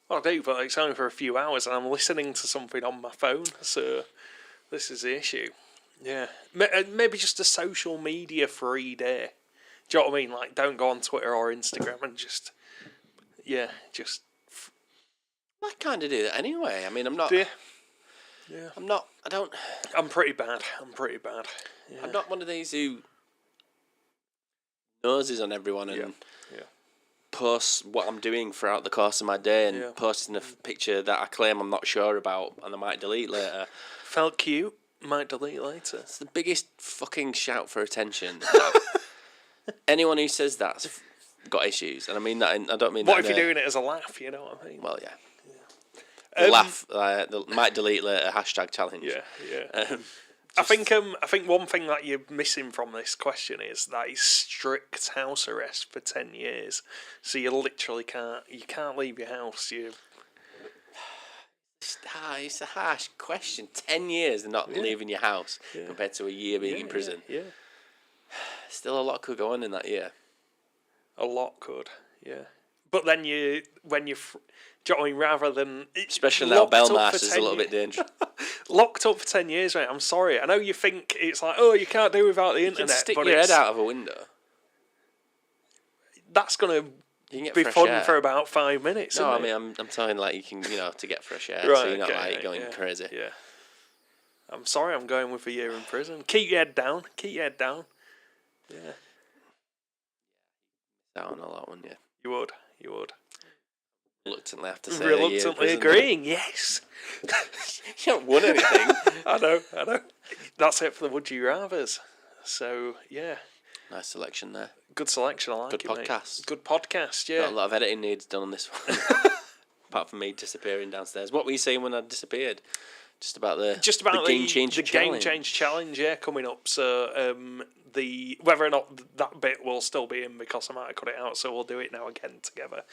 Well, I do, but it's only for a few hours, and I'm listening to something on my phone, so this is the issue. Yeah, maybe just a social media-free day. Do you know what I mean? Like, don't go on Twitter or Instagram and just. I kind of do that anyway. I mean, I'm not. Yeah. I'm not. I don't. I'm pretty bad. Yeah. I'm not one of these who noses on everyone and Yeah. posts what I'm doing throughout the course of my day and Yeah. posting a picture that I claim I'm not sure about and I might delete later. Felt cute. Might delete later. It's the biggest fucking shout for attention. Anyone who says that's got issues, and I mean that. I don't mean What that. if you're doing it as a laugh? You know what I mean? Well, yeah. The laugh. The might delete later. # challenge. Yeah. I think one thing that you're missing from this question is that it's strict house arrest for 10 years. So you literally can't leave your house. It's a harsh question. 10 years and not leaving your house compared to a year being in prison. Yeah. Still a lot could go on in that year. A lot could. Yeah. But then do you know what I mean? Rather than Especially now locked up for Belmarsh is a 10 little bit dangerous. locked up for 10 years, mate. I'm sorry. I know you think it's like, oh, you can't do without the You internet. can stick but your head it's- out of a window. That's going You can to get be fresh fun air. for about 5 minutes. No, I isn't mean, I'm talking like you can, to get fresh air, Right, so you're not okay, like going yeah, crazy. Yeah. I'm sorry, I'm going with a year in prison. Keep your head down. Yeah, That one a lot, wouldn't you? you would. Reluctantly have to say a year in Reluctantly prison. agreeing, yes. You haven't won anything. I know. That's it for the Would You Rathers. So, yeah, Nice selection there. good selection. I like Good it, mate. podcast. Good podcast, yeah. Got a lot of editing needs done on this one. Apart from me disappearing downstairs. What were you saying when I disappeared? Just about the game changer challenge. Game change challenge, yeah, coming up. So the whether or not that bit will still be in because I might have cut it out, so we'll do it now again together.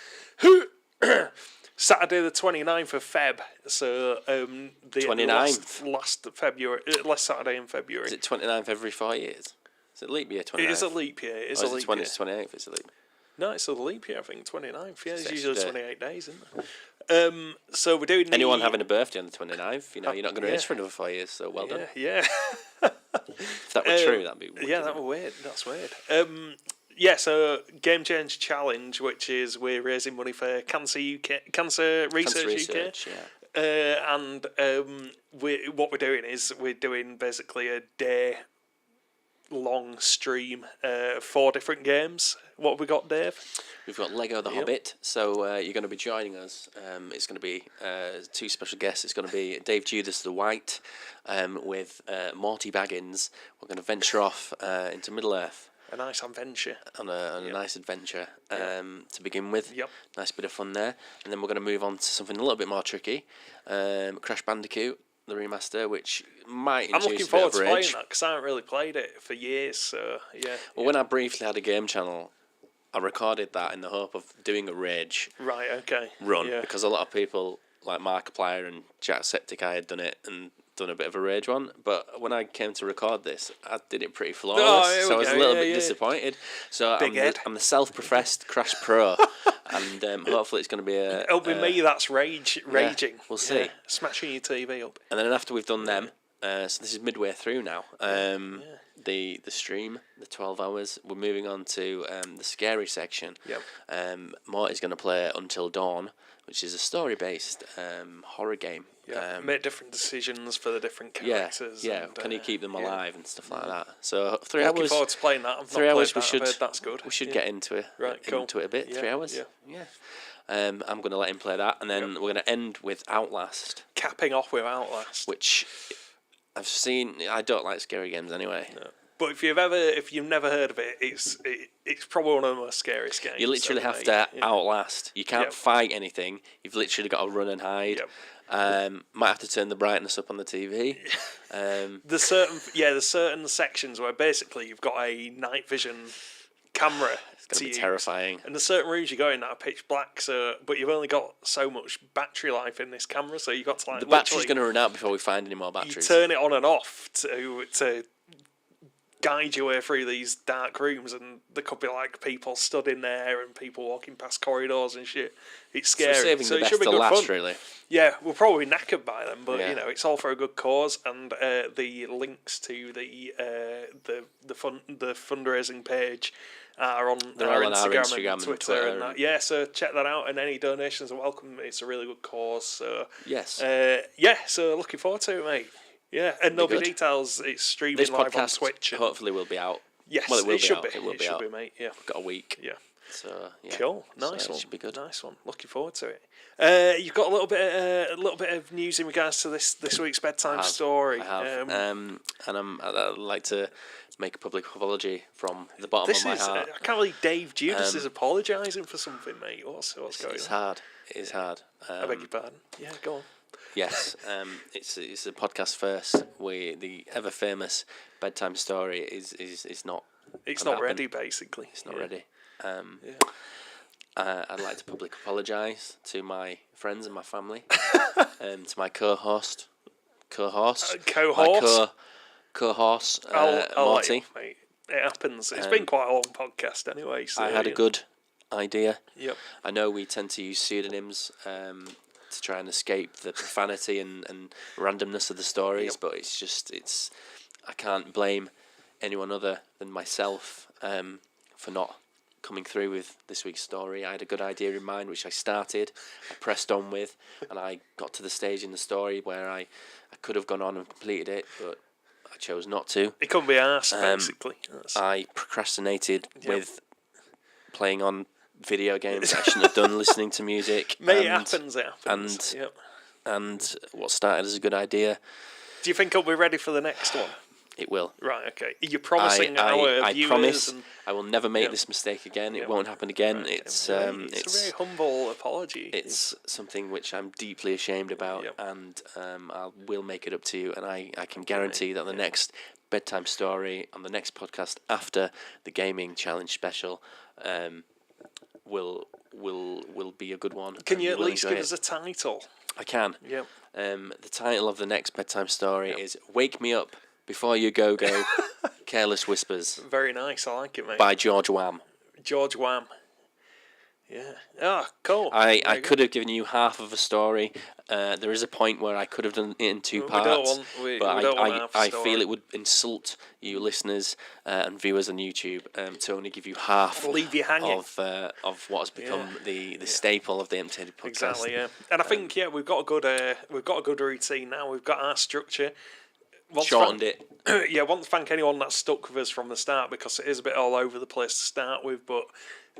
Saturday the 29th of Feb. So the 29th? last February, last Saturday in February. Is it 29th every 4 years? Is it leap year 29th? It is a leap year. It is Or a is leap it year. 28th? It's a leap. No, it's a leap year. I think 29th. Yeah, it's It's usually extra 28 days, isn't it? So we're doing Anyone the, having a birthday on the 29th, you're not going to yeah. race for another 4 years, so well done. Yeah. If that were true, that'd be wicked. Yeah, that was weird. That's weird. Yeah, so Game Change Challenge, which is we're raising money for Cancer Research Cancer UK. research, yeah. And what we're doing is we're doing basically a day long stream, 4 different games. What have we got, Dave? We've got Lego The Yep. Hobbit, so you're going to be joining us. It's going to be 2 special guests. It's going to be Dave Judas the White with Morty Baggins. We're going to venture off into Middle-earth A nice adventure. on a nice adventure to begin with. Yep. Nice bit of fun there. And then we're going to move on to something a little bit more tricky. Crash Bandicoot, the remaster, which might I'm introduce looking a bit forward of to playing rage. that because I haven't really played it for years. So yeah. Well, when I briefly had a game channel, I recorded that in the hope of doing a rage Right. Okay. run Yeah. because a lot of people like Markiplier and Jacksepticeye had done it and done a bit of a rage one. But when I came to record this, I did it pretty flawless, here we so I was go, a little yeah, bit yeah. disappointed. So Big head. I'm the self-professed Crash Pro, and hopefully it's going to be a. It'll be me that's raging. we'll see. Yeah, smashing your TV up. And then after we've done them, so this is midway through now. The stream, the 12 hours. We're moving on to the scary section. Yep. Morty's going to play Until Dawn, which is a story-based horror game. Yeah. Make different decisions for the different Yeah, characters. yeah. and, Can you keep them yeah. alive and stuff like that? So 3 Looking hours. forward to playing that. I've 3 not hours. played We that. should. I've heard that's good. We should Yeah. get into it. Right, cool. Into it a bit. Yeah, 3 hours. yeah. I'm going to let him play that, and then we're going to end with Outlast, Capping off with Outlast. which I've seen. I don't like scary games anyway. No. But if you've never heard of it, it's probably one of the most scariest games. You literally ever have made. to Yeah. outlast. You can't Yep. fight anything. You've literally got to run and hide. Yep. Might have to turn the brightness up on the TV. There's certain sections where basically you've got a night vision camera. It's going to be use. terrifying. And there's certain rooms you go in that are pitch black, but you've only got so much battery life in this camera, so you've got to The battery's literally- going to run out before we find any more you batteries. turn it on and off to guide your way through these dark rooms, and there could be like people stood in there and people walking past corridors and shit. It's So scary. saving So the it best should be to good last, fun. really. Yeah, we're probably knackered by them, but Yeah. you know it's all for a good cause. And the links to the fundraising page are on They're our all on our Instagram and and Twitter Twitter and that. and- Yeah, so check that out, and any donations are welcome. It's a really good cause. So Yes. so looking forward to it, mate. Yeah, and there'll be good. details. It's streaming This live on podcast Twitch. And, hopefully will be out. yes, well, it will be should out. be. It will be should out. be, mate. Yeah, Got a week. yeah. So yeah. Cool, So nice it one. should be good. Nice one. Looking forward to it. You've got a little bit of news in regards to this week's bedtime story. I have. And I'd like to make a public apology from the bottom This of my is heart. I can't believe Dave Judas is apologising for something, mate. What's going It's on? hard. It is hard. I beg your pardon. Yeah, go on. Yes, it's a podcast first. The ever famous bedtime story is not. It's gonna not happen. ready, basically. It's not Yeah. ready. Yeah. I'd like to publicly apologise to my friends and my family, to my co-host, Co-host? my co-host, I'll let Morty. you, mate. It happens. It's been quite a long podcast anyway. So, I had a yeah. good idea. Yep. I know we tend to use pseudonyms to try and escape the profanity and randomness of the stories, Yep. but I can't blame anyone other than myself for not coming through with this week's story. I had a good idea in mind, which I started, I pressed on with, and I got to the stage in the story where I could have gone on and completed it, but I chose not to. It couldn't be asked, basically. I procrastinated Yep. with playing on video games I shouldn't have done, listening to music. Mate, it and, happens. It happens. and- Yep. And what started as a good idea, Do you think I'll be ready for the next one? it will. Right, okay. You're promising our I viewers promise and I will never make Yep. this mistake again. It Yep. won't happen again. Right, It's a very humble apology. it's something which I'm deeply ashamed about, Yep. and I will make it up to you. And I can guarantee that the next bedtime story on the next podcast after the gaming challenge special will be a good one. Can and you at will least enjoy give it. us a title? I can. Yep. The title of the next bedtime story is "Wake Me Up Before You Go Go." Careless Whispers Very nice. I like it, mate. by George Wham. George Wham. Yeah. Ah, cool. I Very could have given you half of a story. There is a point where I could have done it in two We parts, don't want- we but don't want half a I story. feel it would insult you listeners and viewers on YouTube to only give you half Leave you hanging. of what has become Yeah. the staple of the Empty-Headed podcast. Exactly, yeah. And I think we've got a good routine now. We've got our structure. Shortened it. Yeah, I want to thank anyone that stuck with us from the start because it is a bit all over the place to start with. But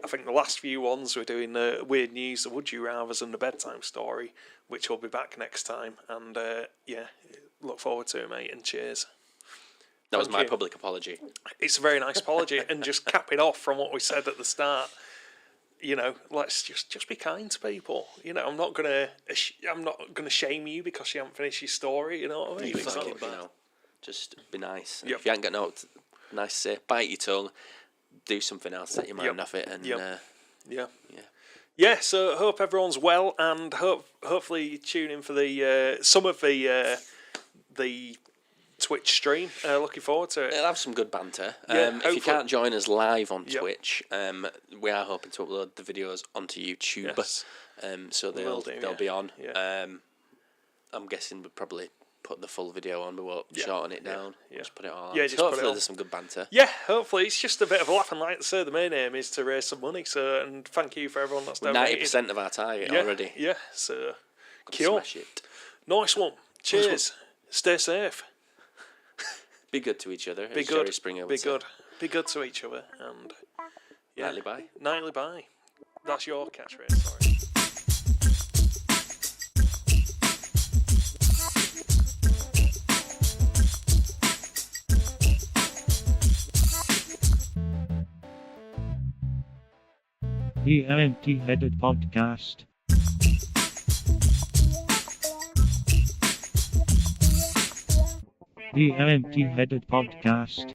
I think the last few ones we're doing the weird news, the would you rather's, and the bedtime story, which will be back next time. And look forward to it, mate. And cheers. That was Thank my you. public apology. It's a very nice apology, and just capping off from what we said at the start. You know, let's just be kind to people. You know, I'm not gonna shame you because you haven't finished your story. You know what I mean? You It's not fucking, bad. you know, just be nice. And Yep. If you ain't got no nice to say, bite your tongue, do something else, set your mind Yep. off it, and Yep. Yeah. yeah. Yeah, so hope everyone's well, and hopefully you tune in for the some of the Twitch stream. Looking forward to it. It'll have some good banter. Yeah, If you hopefully. can't join us live on Yep. Twitch, we are hoping to upload the videos onto YouTube. Yes. So We they'll will do, they'll yeah. be on. Yeah. I'm guessing we'll probably put the full video on. We won't Yeah, shorten it yeah, down. yeah. Just put it all on. Yeah, just put it Hopefully on. there's some good banter. Yeah, hopefully it's just a bit of a laugh and light. So the main aim is to raise some money. So and thank you for everyone that's donated. 90% of our target yeah, already. Yeah, so Gonna cool. Smash it. Nice one. Cheers. Stay safe. Be good to each other. Be as good. Jerry Springer would Be say. good. Be good to each other. And yeah, Nightly bye. Nightly bye. That's your catchphrase. Sorry. The Empty-Headed Podcast. The Empty-Headed Podcast.